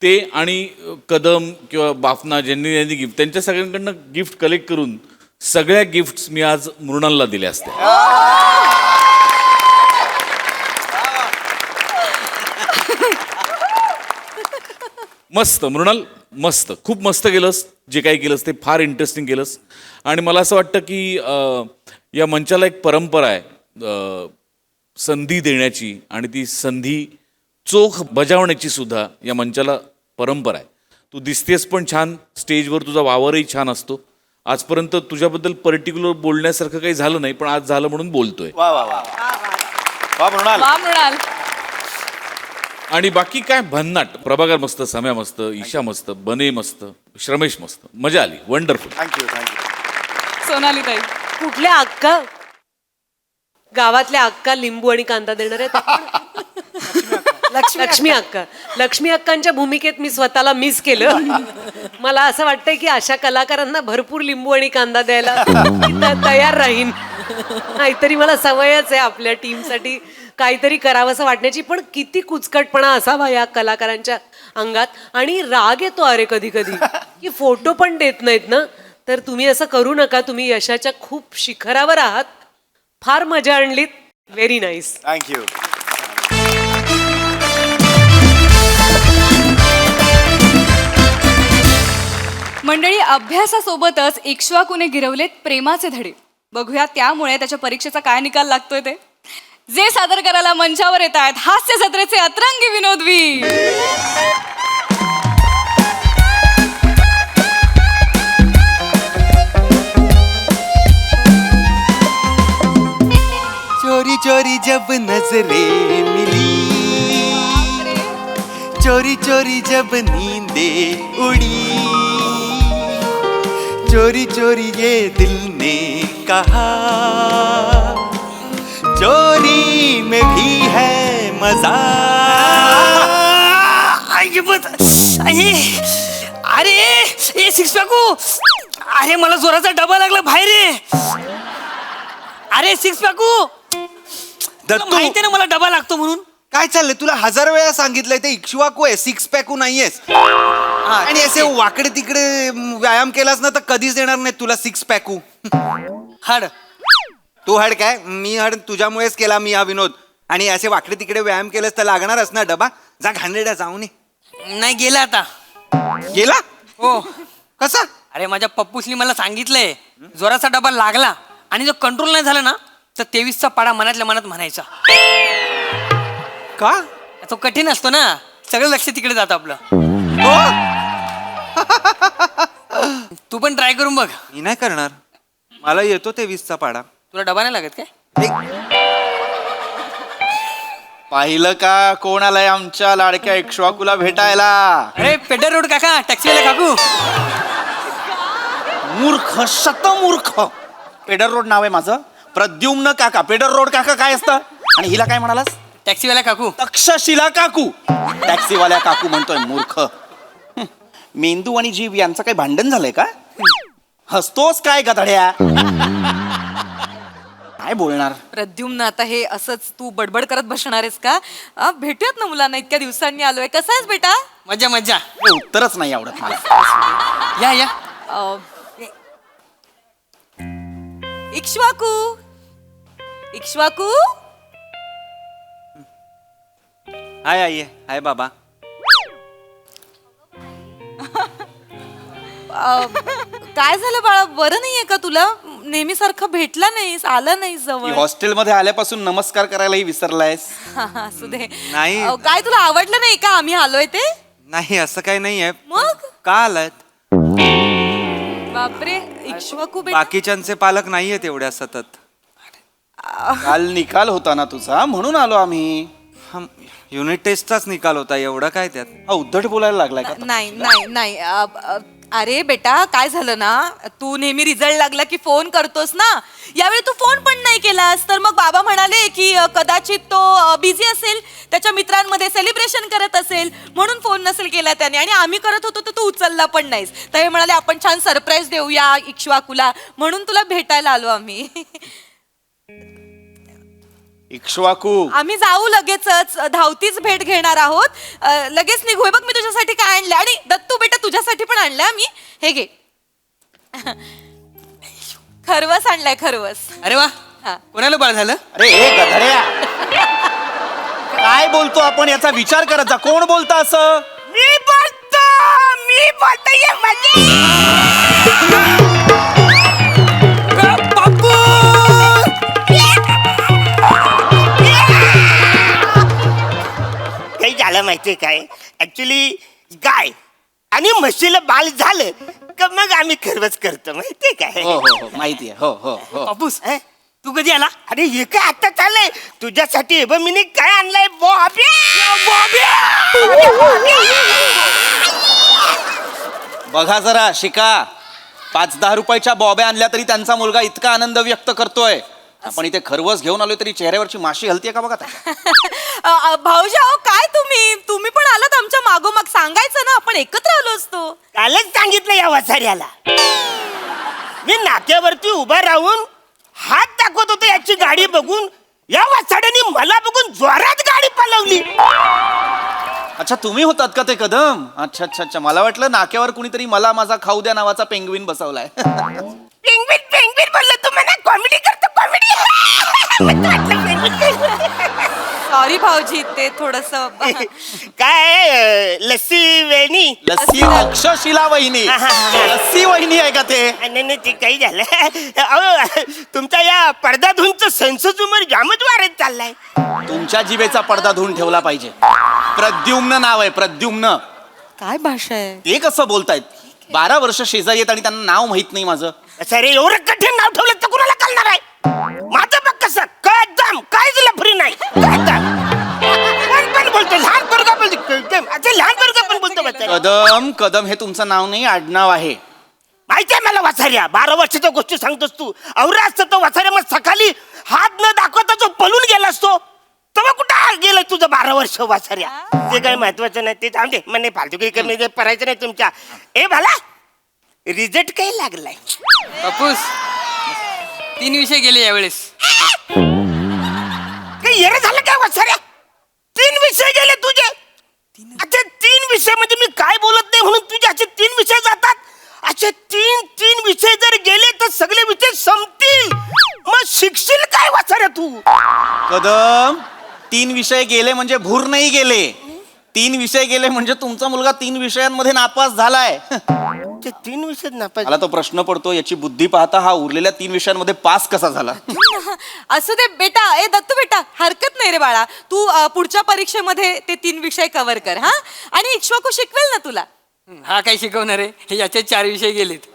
ते आणि कदम किंवा बाफना ज्यांनी गिफ्ट त्यांच्या सगळ्यांकडनं गिफ्ट कलेक्ट करून सगळ्या गिफ्ट्स मी आज मृणालला दिल्या असत्या. मस्त मृणाल, मस्त, खूप मस्त केलंस. जे काही केलंस ते फार इंटरेस्टिंग केलंस. आणि मला असं वाटतं की या मंचाला एक परंपरा आहे संधी देण्याची आणि ती संधी चोख बजावण्याची सुद्धा या मंचाला परंपरा आहे. तू दिसतेस पण छान, स्टेजवर तुझा वावरही छान असतो. आजपर्यंत तुझ्याबद्दल पर्टिक्युलर बोलण्यासारखं काही झालं नाही, पण आज झालं म्हणून बोलतोय. वा वा वा वा मृणाल. वा मृणाल. आणि बाकी काय भन्नाट. प्रभाकर मस्त, सम्या मस्त, ईशा मस्त, बने मस्त, श्रमेश मस्त. मजा आली. वंडरफुल. Thank you thank you. सोनाली ताई. कुठल्या अक्का गावातल्या अक्का लिंबू आणि कांदा देणार आहेत लक्ष्मी अक्कांच्या भूमिकेत मी स्वतःला मिस केलं. मला असं वाटतंय की अशा कलाकारांना भरपूर लिंबू आणि कांदा द्यायला मी तयार राहीन. नाहीतरी मला सवयच आहे आपल्या टीमसाठी काहीतरी करावं असं वाटण्याची. पण किती कुचकटपणा असावा या कलाकारांच्या अंगात. आणि राग येतो अरे कधी कधी की फोटो पण देत नाहीत ना. तर तुम्ही असं करू नका. तुम्ही यशाच्या खूप शिखरावर आहात. फार मजा आणलीत. Very nice. थँक्यू. मंडळी, अभ्यासासोबतच इक्ष्वाकूने गिरवलेत प्रेमाचे धडे. बघूया त्यामुळे त्याच्या परीक्षेचा काय निकाल लागतोय ते. जे सादर करायला मंचावर येत आहेत हास्य जत्रेचे अतरंगी विनोदवीर. चोरी चोरी जब नजरें मिली, चोरी चोरी जब नींदें उड़ी, चोरी चोरी ये दिल ने कहा, चोरी में भी है मजा. अरे ए सिक्स पॅकू, अरे मला जोराचा डबा लागला बाहेर रे. अरे सिक्स पॅकू, माहिती ना मला डबा लागतो म्हणून. काय चाललंय? तुला 1000 वेळा सांगितलंय ते इक्ष्वाकू आहे, सिक्स पॅकू नाहीयेस. आणि असे वाकडे तिकडे व्यायाम केलास ना तर कधीच देणार नाही तुला सिक्स पॅकू. हाड तू हड काय? मी हड तुझ्यामुळेच केला मी हा विनोद. आणि असे वाकडे तिकडे व्यायाम केलास तर लागणारच ना डबा. जा घाणेरड्या जाऊ नये. नाही गेला आता. गेला? हो. कसा? अरे माझ्या पप्पूसनी मला सांगितलंय जोराचा डबा लागला आणि जो कंट्रोल नाही झाला ना तर 23चा पाडा मनातल्या मनात म्हणायचा. का? तो कठीण असतो ना, सगळं लक्ष तिकडे जातं आपलं. तू पण ट्राय करून बघ. मी नाही करणार. मला येतो 23चा पाडा. तुला डबा नाही लागत काय? पाहिलं का कोण आलाय आमच्या लाडक्या इक्ष्वाकूला भेटायला? अरे पेडर रोड काका, टॅक्सीवाला काकू. मूर्ख, शतमूर्ख. पेडर रोड नाव आहे माझं. प्रद्युम्न काका. पेडर रोड काका काय असतं? आणि हिला काय म्हणालास? टॅक्सीवाला काकू. तक्षशिला काकू. टॅक्सीवाल्या काकू म्हणतोय मूर्ख. मेंदू आणि जीव यांचं काही भांडण झालंय का? हसतोस काय गधड्या? काय बोलणार? प्रद्युम्न, आता हे असंच तू बडबड करत बसणार आहेस का? भेटूयात ना मुलांना, इतक्या दिवसांनी आलोय. कसा आहेस बेटा? मजा मजा. हे उत्तरच नाही आवडत मला. या या. इक्ष्वाकू, इक्ष्वाकू. हाय आई. हाय बाबा. काय झालं बाळा? बरं नाहीये का तुला? नेहमी सारखं भेटला नाहीस, आला नाहीस जवळ. हॉस्टेलमध्ये आल्यापासून नमस्कार करायलाही विसरलायस. असू दे. नाही. काय तुला आवडलं नाही का आम्ही आलोय ते? नाही असं काही नाहीये. मग का आलात? बापरे, इक्ष्वाकू बेटा. बाकीच्यांचे पालक नाहीयेत एवढ्या सतत. काल निकाल होता ना तुझा, म्हणून आलो आम्ही. युनिट टेस्टचाच निकाल होता. एवढं काय त्यात? हा उद्धट बोलायला लागलाय का? नाही नाही नाही. अरे बेटा, काय झालं ना, तू नेहमी रिझल्ट लागला की फोन करतोस ना. यावेळी तू फोन पण नाही केलास. तर मग बाबा म्हणाले की कदाचित तो बिझी असेल, त्याच्या मित्रांमध्ये सेलिब्रेशन करत असेल, म्हणून फोन नसेल केला त्याने. आणि आम्ही करत होतो तर तू उचलला पण नाहीस. तर हे म्हणाले आपण छान सरप्राईज देऊया इक्ष्वाकूला, म्हणून तुला भेटायला आलो आम्ही. इक्ष्वाकू, आम्ही जाऊ लगेचच. धावतीच भेट घेणार आहोत. लगेच निघूया. बघ मी तुझ्यासाठी काय आणलं. आणि दत्तू बेटा तुझ्यासाठी पण आणलंय मी. हे घे. खरवस आणलाय, खरवस. अरे वा. हा. कोणाला बाळ झालं? अरे हे गधड्या, काय बोलतो आपण याचा विचार करत जा. कोण बोलतं असं? मी बोलतो ये काही झालं माहितीये काय? ऍक्च्युली गाय आणि म्हशीला बाल झालं का मग आम्ही खरवच करतो, माहितीये काय? हो हो हो माहितीये. हो हो हो. बापूस तू कधी आला? अरे हे काय आता चाललंय तुझ्यासाठी? हे बघ मी काय आणलंय. बघा जरा शिका, 5-10 रुपयाच्या बॉब्या आणल्या तरी त्यांचा मुलगा इतका आनंद व्यक्त करतोय. आपण इथे खरवस घेऊन आलोय तरी चेहऱ्यावरची माशी हलतीये का बघा त्याच्या. भाऊजी अहो काय तुम्ही पण आलात आमच्या मागोमाग, सांगायचं ना आपण एकत्र आलो असतो. कालच सांगितलं या वसाऱ्याला. मी नाक्यावरती उभा राहून हात दाखवत होतो याची गाडी बघून, या वसाड्याने मला बघून जोरात गाडी पळवली. अच्छा तुम्ही होतात का ते कदम? अच्छा अच्छा अच्छा, मला वाटलं नाक्यावर कुणीतरी मला माझा खाऊ द्या नावाचा पेंग्विन बसवलाय. पेंग्विन पेंग्विन बोललो तुम्हाला, कॉमेडी करतो कॉमेडी. सॉरी भाऊजी, ते थोडस काय लस्सी वेणी लस्सी अक्षशिला वहिनी, लस्सी वहिनी आहे का ते? नाही ते काही झालं. अहो तुमच्या या पडदाधूनचं सेन्सस उमर जामच वाढत चाललाय. तुमच्या जिभेचा पडदा धुवून ठेवला पाहिजे. प्रद्युम्न नाव आहे, प्रद्युम्न. काय भाषा आहे? ते कसं बोलतायत? 12 वर्ष शेजारी आहेत आणि त्यांना नाव माहित नाही माझं. अरे एवढं कठीण नाव ठेवलं तर कुणाला कळणार आहे? माझं बघ कसं कदम, काय तुला फ्री नाही. पण बोलतो लहान पोरगा बोलतो, लहान पोरगा पण बोलतो. कदम कदम हे तुमचं नाव नाही, आडनाव आहे. माहितीये मला वासाऱ्या, 12 वर्षाच्या गोष्टी सांगतोस तू. अवरा असतं तो वासाऱ्या, मग सकाळी हात न दाखवता जो पळून गेला असतो तेव्हा कुठं गेलं तुझं 12 वर्ष वासाऱ्या. ते काही महत्वाचं नाही, ते थांबते म्हणे फालतू काही कमी करायचं नाही तुमच्या. ए भाला रिझल्ट काही लागलाय? बापूस 3 विषय गेले यावेळेस. काही येणं झालं काय वासाऱ्या? 3 विषय गेले तुझे. अच्छा 3 विषय म्हणजे मी काय बोलत नाही म्हणून तुझे असे 3 विषय जातात. अच्छा 3 विषय जर गेले तर सगळे विषय संपतील. मग शिकशील काय वासाऱ्या तू? कदम 3 विषय गेले म्हणजे भूर नाही गेले. 3 विषय गेले म्हणजे तुमचा मुलगा 3 विषयांमध्ये नापास झालाय. 3 विषय नापास. मला तो प्रश्न पडतो, याची बुद्धी पाहता हा उरलेल्या 3 विषयांमध्ये पास कसा झाला? असं ते बेटा, ए दत्तू बेटा, हरकत नाही रे बाळा. तू पुढच्या परीक्षेमध्ये ते 3 विषय कव्हर कर हा. आणि इक्ष्वाकू शिकवेल ना तुला. हा काय शिकवणार आहे? याचे 4 विषय गेलेत.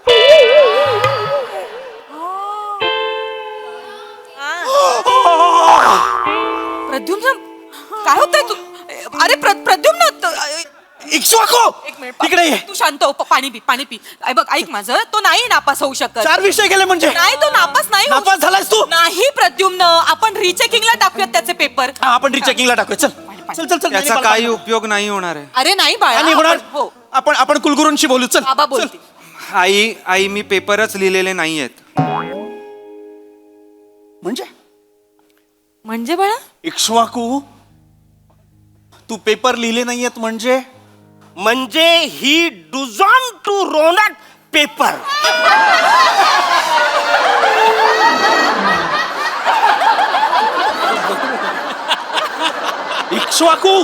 प्रद्युम्न काय होतंय तू? अरे प्रद्युम्न इक्ष्वाकू एक मिनिट तिकडे ये. तू शांत हो, पाणी पी. बघ ऐक माझं, तो नाही नापास होऊ शकत. 4 विषय गेले म्हणजे नाही तो नापास नाही होऊ नापास झालायस तू? नाही प्रद्युम्न, आपण रिचेकिंगला टाकूयात त्याचे पेपर. हा, आपण रिचेकिंगला टाकूया. चल चल चल चल. त्याचा काही उपयोग नाही होणार आहे. अरे नाही बाळा, नाही होणार. हो आपण कुलगुरूंशी बोलू. चल बाबा बोलते. आई मी पेपरच लिहिलेले नाहीयेत. म्हणजे बाळा इक्ष्वाकू तू पेपर लिहिले नाहीयेत म्हणजे ही डुझॉन टू रोनाट पेपर. इक्ष्वाकू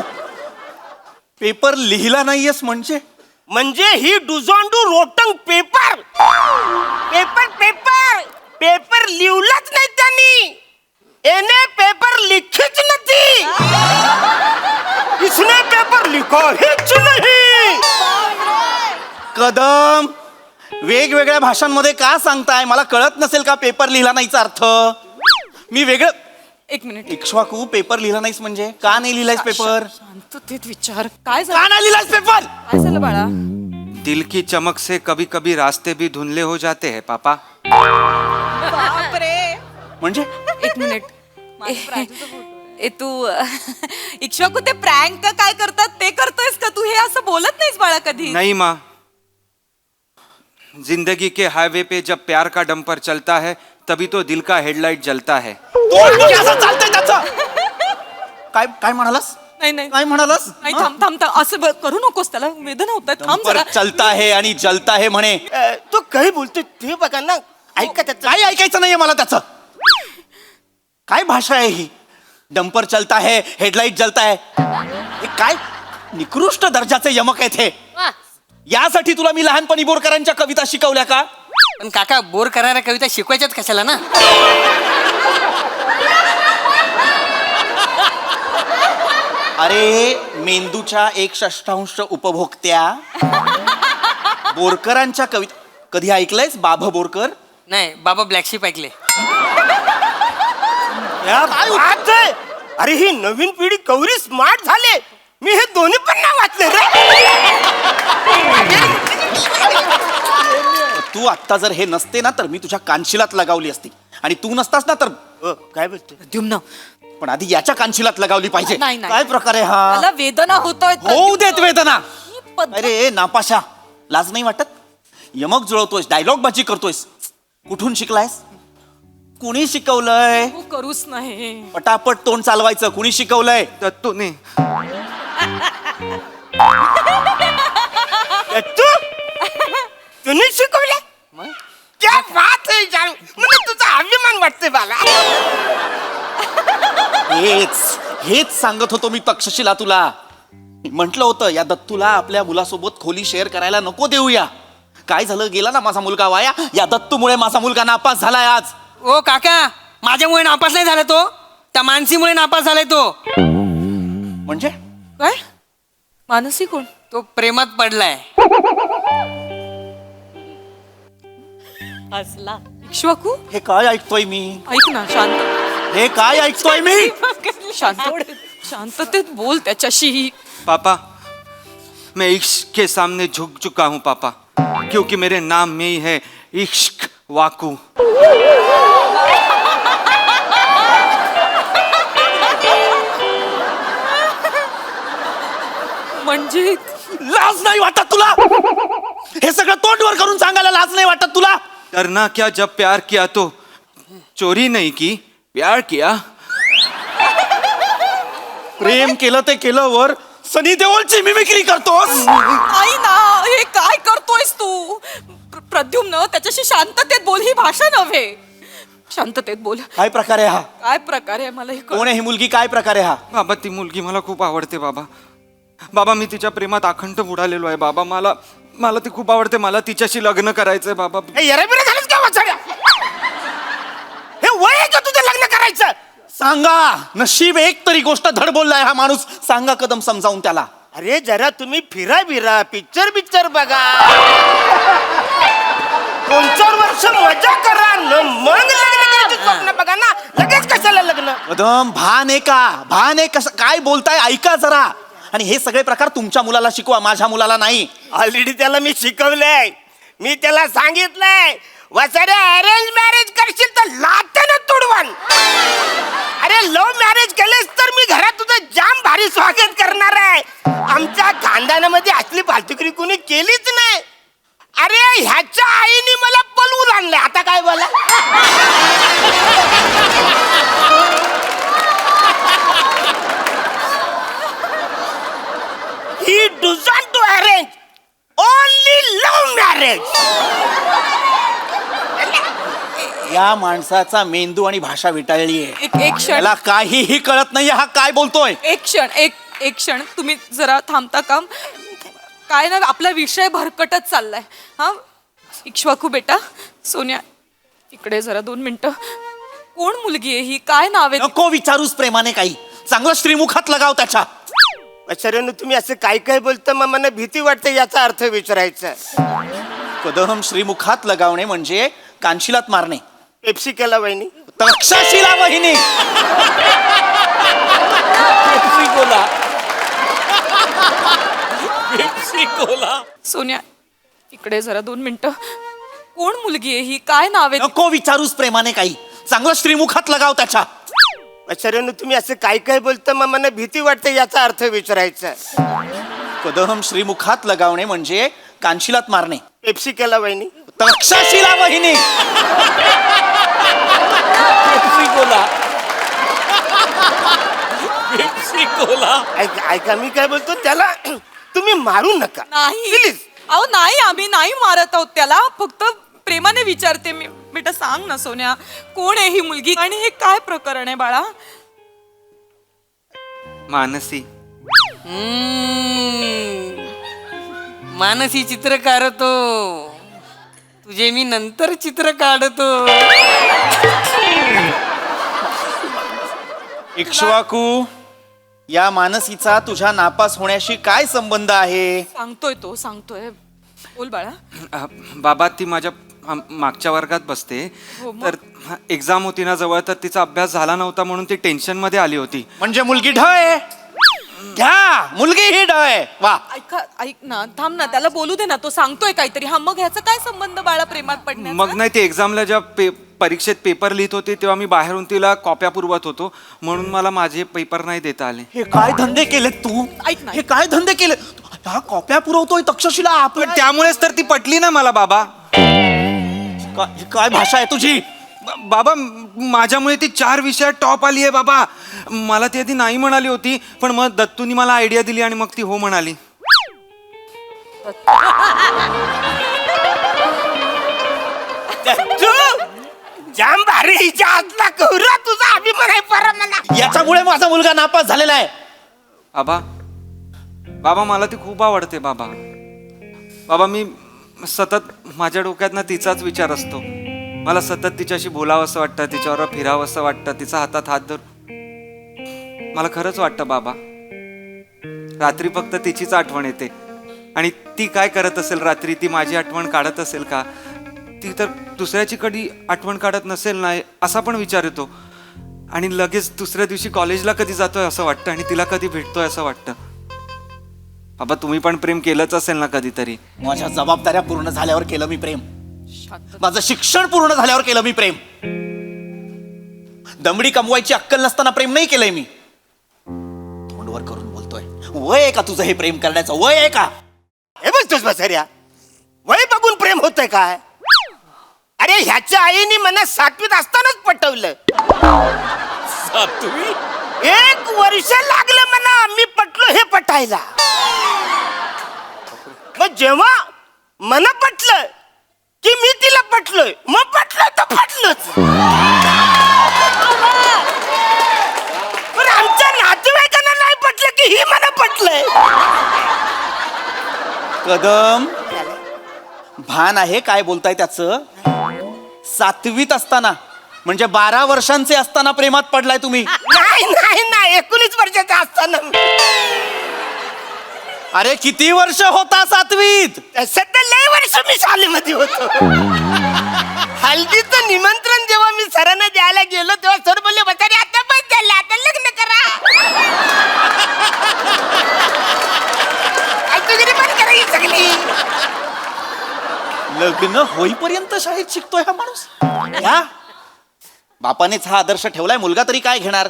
पेपर लिहिला नाहीयेस म्हणजे ही डुझॉन टू रोटंग पेपर. पेपर लिवलाच नाही त्यांनी. एने पेपर लिखीच नाही. इसने पेपर लिखा हेच नाही. कदम वेगवेगळ्या भाषांमध्ये का सांगताय? मला कळत नसेल का पेपर लिहिला नाहीचा अर्थ? मी वेगळं. एक मिनिट इक्ष्वाकू पेपर लिहिला नाहीस म्हणजे का नाही लिहिलायस पेपर? शांततेत विचार. काय का झालं? नाही लिहिलायस पेपर? काय झालं बाळा? दिल की चमक से कभी कभी रास्ते भी धुंधले हो जाते हैं पापा. बापरे. म्हणजे एक मिनिट ए तू इक्ष्वाकू ते प्रँक काय करतात ते करतोयस का तू? हे असं बोलत नाहीस बाळा कधी. नहीं माँ, जिंदगी के हाईवे पे जब प्यार का डंपर चलता है तभी तो दिल का हेडलाइट जलता है. असं चालतंय त्याचं? काय म्हणालास? नाही काय म्हणालास? नाही थांब असं करू नकोस, त्याला वेदना होत आहेत. थांब जरा. चलता है आणि जलता है म्हणे. तो काही बोलतोय ते बघा ना. ऐका त्याचं. काय ऐकायचं नाहीये मला त्याचं. काय भाषा आहे ही? डंपर चलता है, हेडलाइट जलता है. हे काय निकृष्ट दर्जाचे यमक आहेत हे. यासाठी तुला मी लहानपणी बोरकरांच्या कविता शिकवल्या का? पण काका बोर करणाऱ्या कविता शिकवायच्याच कशाला ना? अरे मेंदूच्या 1/6 उपभोक्त्या बोरकरांच्या कविता कधी ऐकलंयस? बाबा बोरकर? नाही, बाबा ब्लॅक शिप ऐकले. अरे ही नवीन पिढी कवरी स्मार्ट झाले. मी हे दोन्ही पण नाही वाचले रे. तू आत्ता जर हे नसते ना तर मी तुझ्या कानशिलात लगावली असती आणि तू नसतास ना तर काय बोलतो? प्रद्युम्न पण आधी याच्या कानशिलात लगावली पाहिजे. नाही, नाही. काय प्रकार आहे हा? मला वेदना होतोय होऊ देत वेदना. ही पद्धत- अरे नापाशा, लाज नाही वाटत? यमक जुळवतोयस, डायलॉग बाजी करतोयस. कुठून शिकलायस? कुणी शिकवलंय? तू करूच नाही. पटापट तोंड चालवायचं. कुणी शिकवलंय? दत्तूने. तुम्ही शिकवलं? क्या बात आहे जान, मला तुझा अभिमान वाटतोय मला. हेच सांगत होतो मी तक्षशिला तुला. म्हटलं होतं या दत्तूला आपल्या मुलासोबत खोली शेअर करायला नको देऊया. काय झालं, गेला ना माझा मुलगा वाया. या दत्तूमुळे माझा मुलगा नापास झालाय आज. ओ काका, माझ्यामुळे नापास नाही झाला तो, त्या मानसीमुळे नापास झालाय तो. म्हणजे काय मानसी कोण? तो प्रेमात पडलाय. हसला. इक्ष्वाकू हे काय ऐकतोय मी? ऐक ना, शांत हे काय ऐकतोय मी? शांततेत बोल त्याच्याशी. पापा, मैं इश्क के सामने झुक चुका हूँ पापा, क्योंकि मेरे नाम में ही है इश्क वाकू. म्हणजे लाज नाही वाटत तुला? हे सगळं तोंडवर करून सांगायला लाज नाही वाटत तुला? डरना क्या, जब प्यार किया तो चोरी नहीं की, प्यार किया. प्रेम केलं ते केलं वर सनी देओलची मिमिक्री करतोस. नाही ना, हे काय करतोयस तू? प्रद्युम्न, त्याच्याशी शांततेत बोल. ही भाषा नव्हे. शांततेत बोल. काय प्रकार आहे हा? काय प्रकार आहे मला हे कळ- कोण आहे ही मुलगी? काय प्रकार आहे हा? बाबा, ती मुलगी मला खूप आवडते बाबा. बाबा, मी तिच्या प्रेमात अखंड बुडालेलो आहे बाबा. मला ती खूप आवडते. मला तिच्याशी लग्न करायचंय बाबा. येराबिरा झालंच का वाचाड्या? हे वय आहे का तुझं लग्न करायचं? सांगा, नशीब एक तरी गोष्ट धड बोललाय हा माणूस. सांगा कदम समजावून त्याला. अरे जरा तुम्ही फिरा बिरा, पिक्चर बघा, 2-4 वर्ष मजा करा, मग लग्न करायचं स्वप्न बघा ना. लगेच कशाला लग्न? कदम, भान आहे का? भान आहे? कसं काय बोलताय ऐका जरा. आणि हे सगळे प्रकार तुमच्या मुलाला शिकवा, माझ्या मुलाला नाही. ऑलरेडी त्याला मी शिकवलंय. मी त्याला सांगितलंय, वसाड्या अरेंज मॅरेज करशील तर लाथेनं तुडवण. अरे लव्ह मॅरेज केलेस तर मी घरात तुझं जाम भारी स्वागत करणार आहे. आमच्या खानदानामध्ये असली फालतुगिरी कोणी केलीच नाही. अरे ह्याच्या आईने मला पलवून आणलंय. आता काय बोला? He doesn't do arrange, only love marriage. या माणसाचा मेंदू आणि भाषा विटाळली आहे. एक क्षण, त्याला काहीही कळत नाहीये हा काय बोलतोय. एक क्षण तुम्ही जरा थांबता का? काय ना, आपला विषय भरकटत चाललाय. हा इक्ष्वाकू बेटा, सोन्या इकडे जरा 2 मिनिटं. कोण मुलगी आहे ही? काय नाव आहे? नको विचारूस प्रेमाने काही. चांगलं श्रीमुखात लगाव त्याच्या. आचार्यानं तुम्ही असं काय काय बोलता, मग मला भीती वाटते याचा अर्थ विचारायचा. कदम, श्रीमुखात लगावणे म्हणजे कानशिलात मारणे. पेप्सी केला वहिनी. तक्षशिला वहिनी. सोन्या इकडे जरा 2 मिनिटं. कोण मुलगी आहे ही? काय नाव आहे? नको विचारूस प्रेमाने काही. चांगलं श्रीमुखात लगाव त्याच्या. आचार्यानं तुम्ही असं काय काय बोलता, मग मला भीती वाटते याचा अर्थ विचारायचा. कदम, श्रीमुखात लगावणे म्हणजे कानशिलात मारणे. पेप्सी केला वहिनी. तक्षशिला वहिनी. ऐका मी काय बोलतो त्याला, तुम्ही मारू नका नाही प्लीज. अहो नाही, आम्ही नाही मारत आहोत त्याला. फक्त प्रेमाने विचारते मी. बेटा सांग ना सोन्या, कोण आहे ही मुलगी आणि हे काय प्रकरण आहे बाळा? मानसी. मानसी चित्र काढतो, तुझे मी नंतर चित्र काढतो. इक्ष्वाकू, या मानसीचा तुझ्या नापास होण्याशी काय संबंध आहे? सांगतोय बोल बाळा. बाबा, ती माझ्या मागच्या वर्गात बसते. तर एक्झाम होती ना जवळ, तर तिचा अभ्यास झाला नव्हता म्हणून ती टेन्शन मध्ये आली होती. म्हणजे मुलगी ढ आहे. घ्या मुलगी ही ड आहे वा. ऐक ना, थांब ना, त्याला बोलू दे ना, तो सांगतोय काहीतरी. हा, मग ह्याचा काय संबंध बाळा प्रेमात पडण्याचा? मग नाही ते एक्झामला ज्या परीक्षेत पेपर लिहित होते तेव्हा मी बाहेरून तिला कॉप्या पुरवत होतो म्हणून मला माझे पेपर नाही देता आले. हे काय धंदे केलेत तू? ऐक ना. हे काय धंदे केले? हा कॉप्या पुरवतोय तक्षशिला पण आपल्या. त्यामुळेच तर ती पटली ना मला बाबा. ही काय भाषा आहे तुझी? बाबा माझ्यामुळे ती 4 विषयात टॉप आली आहे बाबा. मला ती आधी नाही म्हणाली होती पण मग दत्तूनी मला आयडिया दिली आणि मग ती हो म्हणाली. जाम भारी हिच्या हातला कौरा तुझा अभिमान आहे परमाना. याच्यामुळे माझा मुलगा नापास झालेला आहे. बाबा बाबा मला ती खूप आवडते बाबा. बाबा मी सतत माझ्या डोक्यात ना तिचाच विचार असतो. मला सतत तिच्याशी बोलावं असं वाटतं, तिच्यावर फिरावं असं वाटतं, तिचा हातात हात धरून. मला खरंच वाटतं बाबा रात्री फक्त तिचीच आठवण येते आणि ती काय करत असेल रात्री, ती माझी आठवण काढत असेल का, ती तर दुसऱ्याची कधी आठवण काढत नसेल ना असा पण विचार येतो. आणि लगेच दुसऱ्या दिवशी कॉलेजला कधी जातोय असं वाटतं आणि तिला कधी भेटतोय असं वाटतं. बाबा तुम्ही पण प्रेम केलंच असेल ना कधीतरी. माझ्या जबाबदाऱ्या पूर्ण झाल्यावर केलं मी प्रेम. माझं शिक्षण पूर्ण झाल्यावर केलं मी प्रेम. दमडी कमवायची अक्कल नसताना प्रेम नाही केलंय मी. तोंडवर करून बोलतोय. वय आहे का तुझं हे प्रेम करण्याचं? वय आहे का? हे बघतोस बसऱ्या, वय बघून प्रेम होतंय काय? अरे ह्याच्या आईने मला 7वीत असतानाच पटवलं. 7वी? 1 वर्ष लागलं मला मी पटलो हे पटायला. मग जेव्हा मला पटलं की मी तिला पटलोय, मग पटलं तर पटलंच. पण आमच्या नातेवाईकांना नाही पटलं की ही मला पटलंय. कदम भान आहे काय बोलताय त्याचं? 7वीत असताना म्हणजे 12 वर्षांचे असताना प्रेमात पडलाय तुम्ही? नाही नाही नाही, 19 वर्षाचा असताना. अरे किती वर्ष होता 7वीत? सध्या लय वर्ष मी शाळेमध्ये होतो. हल्दीचं निमंत्रण जेव्हा मी सरांना द्यायला गेलो तेव्हा सर बोलले बचारे आता बस झालं, आता लग्न करा. आलतुगिरी पण करायची सगळी. लग्न होईपर्यंत शाळेत शिकतोय हा माणूस. या बापानेच हा आदर्श ठेवलाय. मुलगा तरी काय घेणार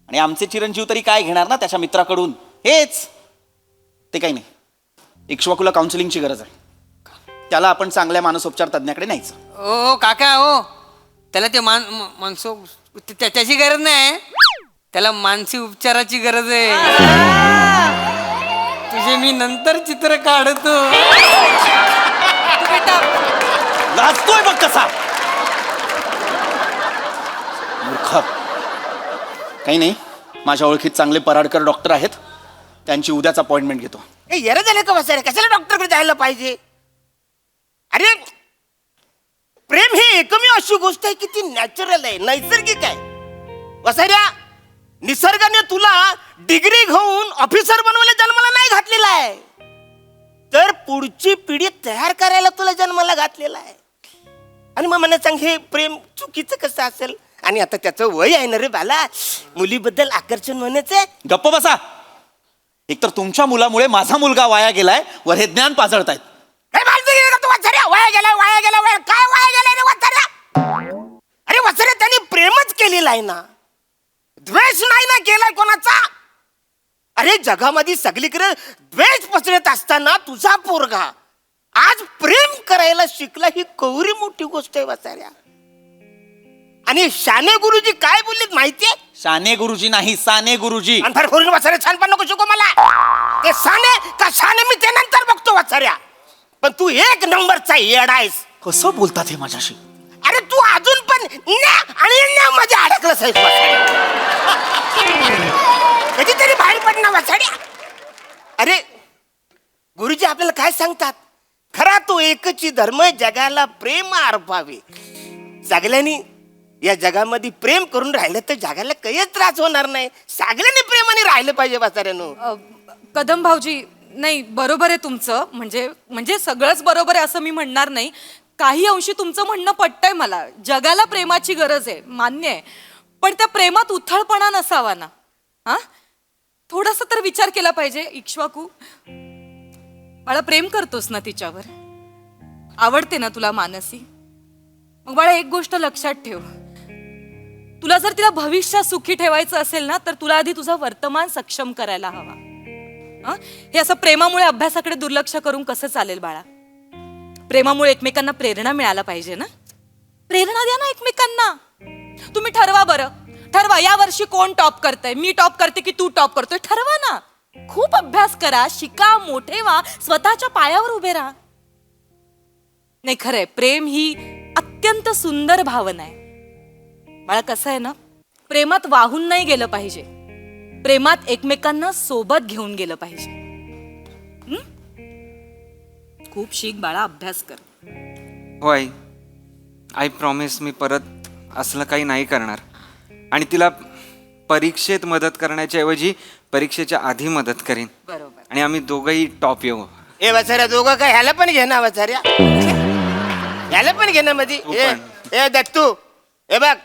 आणि आमचे चिरंजीव तरी काय घेणार ना त्याच्या मित्राकडून? हेच ते काही नाही. इक्ष्वाकूला काउन्सिलिंगची गरज आहे. त्याला आपण चांगल्या मानसोपचार तज्ञाकडे न्यायचं. ओ काका हो, त्याला ते माणसो त्याची गरज नाही, त्याला मानसिक उपचाराची गरज आहे. तुझे मी नंतर चित्र काढतो. लाजतोय बघ कसा मूर्ख. काही नाही, माझ्या ओळखीत चांगले पराडकर डॉक्टर आहेत, त्यांची उद्याच अपॉइंटमेंट घेतो. ए येरं झालं का बसारे, कशाला डॉक्टरकडे जायला पाहिजे? अरे प्रेम ही एकमेव अशी गोष्ट आहे की ती नॅचरल आहे, नैसर्गिक आहे. वसाऱ्या, निसर्गाने तुला डिग्री घेऊन ऑफिसर बनवले जन्माला नाही घातलेला आहे, तर पुढची पिढी तयार करायला तुला जन्माला घातलेला आहे. आणि मग मला सांग, हे प्रेम चुकीचं कसं असेल? आणि आता त्याचं वय आहे ना रे बाला, मुलीबद्दल आकर्षण होण्याचं. गप्प बसा. एकतर तुमच्या मुलामुळे माझा मुलगा वाया गेलाय, वर हे ज्ञान पाजळतायत. वाया गेलाय वाया गेला वाया काय वाया गेलाय रे वत्सऱ्या? अरे वत्सऱ्या, त्यांनी प्रेमच केलेलं आहे ना, द्वेष नाही ना केलाय कोणाचा. अरे जगामध्ये सगळीकडे द्वेष पसरत असताना तुझा पोरगा आज प्रेम करायला शिकला, ही कवरी मोठी गोष्ट आहे वत्सऱ्या. आणि शाने गुरुजी काय बोललेत माहितीये? शाने गुरुजी नाही, साने गुरुजी. अंतर फोडून वत्सऱ्या छान पण नको शिकू मला. ते साने का शाने मी ते नंतर बघतो वत्सऱ्या, पण तू 1 नंबरचा येडा आहेस. कसं बोलतात हे माझ्याशी? अरे तू अजून पण मध्ये अडकलंस आहेस कधीतरी बाहेर पडणार वाचाड्या. अरे गुरुजी आपल्याला काय सांगतात? खरा तो एकची धर्म जगाला प्रेम अर्पावे. सगळ्यांनी या जगामध्ये प्रेम करून राहिलं तर जगाला काहीच त्रास होणार नाही. सगळ्यांनी प्रेमाने राहिलं पाहिजे वाचाड्यानो. कदम भाऊजी, नाही बरोबर आहे तुमचं, म्हणजे सगळंच बरोबर आहे असं मी म्हणणार नाही. काही अंशी तुमचं म्हणणं पटतंय मला. जगाला प्रेमाची गरज आहे, मान्य आहे, पण त्या प्रेमात उथळपणा नसावा ना. हा, थोडासा तर विचार केला पाहिजे. इक्ष्वाकू, बाळा प्रेम करतोस ना तिच्यावर, आवडते ना तुला मानसी, मग बाळा एक गोष्ट लक्षात ठेव, तुला जर तिला भविष्यात सुखी ठेवायचं असेल ना तर तुला आधी तुझं वर्तमान सक्षम करायला हवा. हे असं प्रेमामुळे अभ्यासाकडे दुर्लक्ष करून कसं चालेल बाळा? प्रेमामुळे एकमेकांना प्रेरणा मिळायला पाहिजे ना. प्रेरणा द्या ना एकमेकांना. तुम्ही ठरवा बरं, ठरवा या वर्षी कोण टॉप करतंय, मी टॉप करते की तू टॉप करतोय, ठरवा ना. खूप अभ्यास करा, शिका, मोठे व्हा, स्वतःच्या पायावर उभे राहा. नाही खरंय, प्रेम ही अत्यंत सुंदर भावना आहे बाळा. कसं आहे ना, प्रेमात वाहून नाही गेलं पाहिजे, प्रेमात एकमेकांना सोबत घेऊन गेलं पाहिजे. खूप शिक बाळा, अभ्यास कर. हो आई, आय प्रॉमिस मी परत असलं काही नाही करणार. आणि तिला परीक्षेत मदत करण्याच्या ऐवजी परीक्षेच्या आधी मदत करीन. बरोबर. आणि आम्ही दोघंही टॉप येऊ. ए वाचाऱ्या दोघं काय ह्याला पण घे ना वाचाऱ्या, ह्याला पण घे ना मध्ये. तू ए पण. ए दत्तू, हे बघ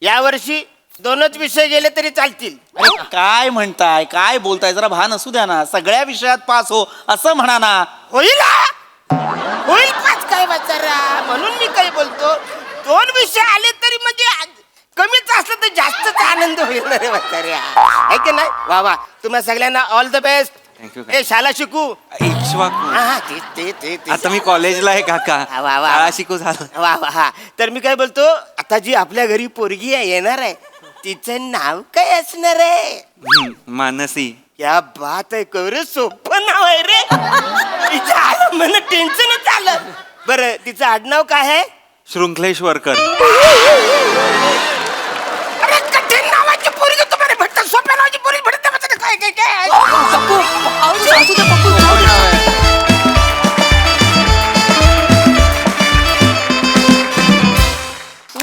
यावर्षी 2च विषय गेले तरी चालतील. अरे काय म्हणताय, काय बोलताय, जरा भान असू द्या ना. सगळ्या विषयात पास हो असं म्हणा ना. होईल होईल पाच काय वाचारा, म्हणून मी काय बोलतो, 2 विषय आले तरी म्हणजे कमीच असलं तर जास्तच आनंद होईल ना रे वाचाऱ्या, आहे की नाही? वा वा, तुम्हा सगळ्यांना ऑल द बेस्ट. थँक्यू. ए शाळा शिकू. इक्ष्वाकू, हा, ते आता मी कॉलेजला आहे काका, वा, वा, वा. शाळा शिकू झालं. वा वा, हा. तर मी काय बोलतो, आता जी आपल्या घरी पोरगी येणार आहे तिचं नाव काय असणार आहे? मानसी. क्या बात आहे, कवर सोपं नाव आहे रे. तिचं आलं मला टेन्शनच आलं. बरं तिचं आडनाव काय आहे? शृंखलेश्वरकर. अरे कठीण नावाची पोरगी तुम्हाला भेटतात, सोप्या नावाची पोरगी भेटत नाही. काय काय काय पप्पू, असू दे पप्पू, जाऊ दे.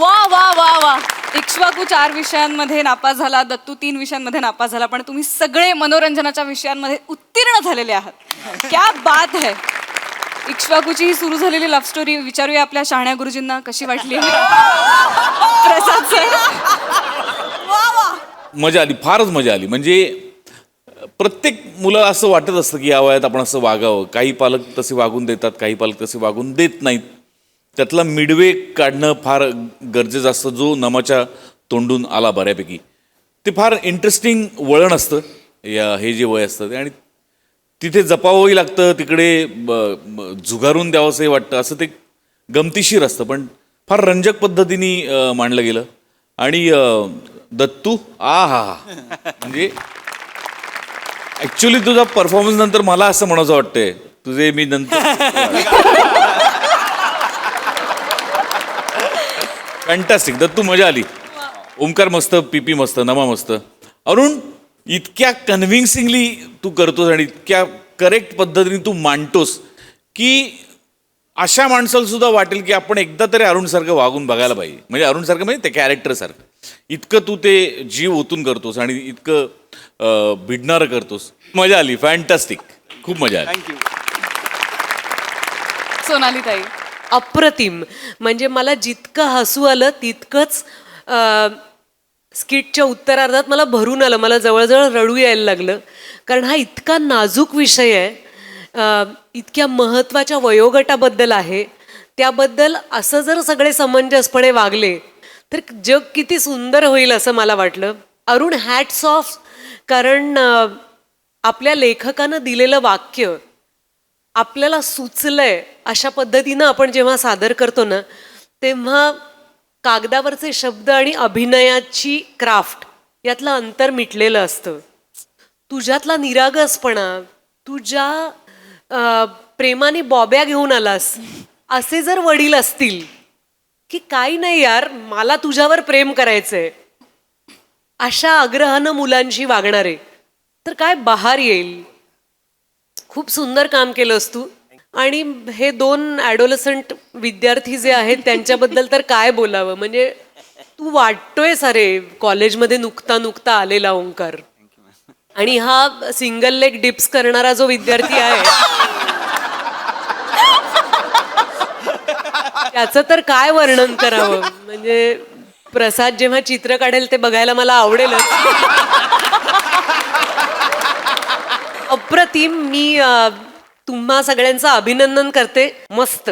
वा वा वा वा. इक्ष्वाकू 4 विषयांमध्ये नापास झाला, दत्तू 3 विषयांमध्ये नापास झाला, पण तुम्ही सगळे मनोरंजनाच्या विषयांमध्ये उत्तीर्ण झालेले आहात. क्या बात है. इक्ष्वाकूची ही सुरू झालेली लव्ह स्टोरी विचारूया आपल्या शहाण्या गुरुजींना कशी वाटली. प्रसाद सर. मजा आली, फारच मजा आली. म्हणजे प्रत्येक मुलं असं वाटत असतं की या वयात आपण असं वागावं. काही पालक तसे वागून देतात, काही पालक तसे वागून देत नाहीत. त्यातला मिडवे काढणं फार गरजेचं असतं, जो नमाच्या तोंडून आला बऱ्यापैकी. ते फार इंटरेस्टिंग वळण असतं हे जे वय असतं ते, आणि तिथे जपावंही लागतं, तिकडे झुगारून द्यावंसंही वाटतं. असं ते गमतीशीर असतं, पण फार रंजक पद्धतीने मांडलं गेलं. आणि दत्तू हा म्हणजे ॲक्च्युली तुझा परफॉर्मन्स नंतर मला असं म्हणायचं वाटतंय, तुझे मी नंतर फॅन्टॅस्टिक. दत्तू मजा आली. ओमकार मस्त, पीपी मस्त, नमा मस्त. अरुण इतक्या कन्व्हिन्सिंगली तू करतोस आणि इतक्या करेक्ट पद्धतीने तू मांडतोस की अशा माणसाला सुद्धा वाटेल की आपण एकदा तरी अरुणसारखं वागून बघायला पाहिजे. म्हणजे अरुणसारखं म्हणजे त्या कॅरेक्टरसारखं. इतकं तू ते जीव ओतून करतोस आणि इतकं भिडणारं करतोस. मजा आली, फॅन्टॅस्टिक, खूप मजा आली. थँक्यू. सोनाली ताई. अप्रतिम. म्हणजे मला जितकं हसू आलं तितकंच स्किटच्या उत्तरार्धात मला भरून आलं. मला जवळजवळ रडू यायला लागलं, कारण हा इतका नाजूक विषय आहे, इतक्या महत्त्वाच्या वयोगटाबद्दल आहे. त्याबद्दल असं जर सगळे समंजसपणे वागले तर जग किती सुंदर होईल असं मला वाटलं. Arun, hats off. कारण आपल्या लेखकानं दिलेलं वाक्य आपल्याला सुचलंय अशा पद्धतीनं आपण जेव्हा सादर करतो ना, तेव्हा कागदावरचे शब्द आणि अभिनयाची क्राफ्ट यातलं अंतर मिटलेलं असतं. तुझ्यातला निरागसपणा, तुझ्या प्रेमाने बॉब्या घेऊन आलास, असे जर वडील असतील की काही नाही यार, मला तुझ्यावर प्रेम करायचंय, अशा आग्रहानं मुलांशी वागणारे, तर काय बहार येईल. खूप सुंदर काम केलंस तू. आणि हे 2 ॲडोलसंट विद्यार्थी जे आहेत त्यांच्याबद्दल तर काय बोलावं. म्हणजे तू वाटतोय सारे कॉलेजमध्ये नुकता आलेला ओंकार. आणि हा सिंगल लेग डिप्स करणारा जो विद्यार्थी आहे त्याचं तर काय वर्णन करावं. म्हणजे प्रसाद जेव्हा चित्र काढेल ते बघायला मला आवडेलच. अप्रतिम. मी तुम्हा सगळ्यांचं अभिनंदन करते. मस्त.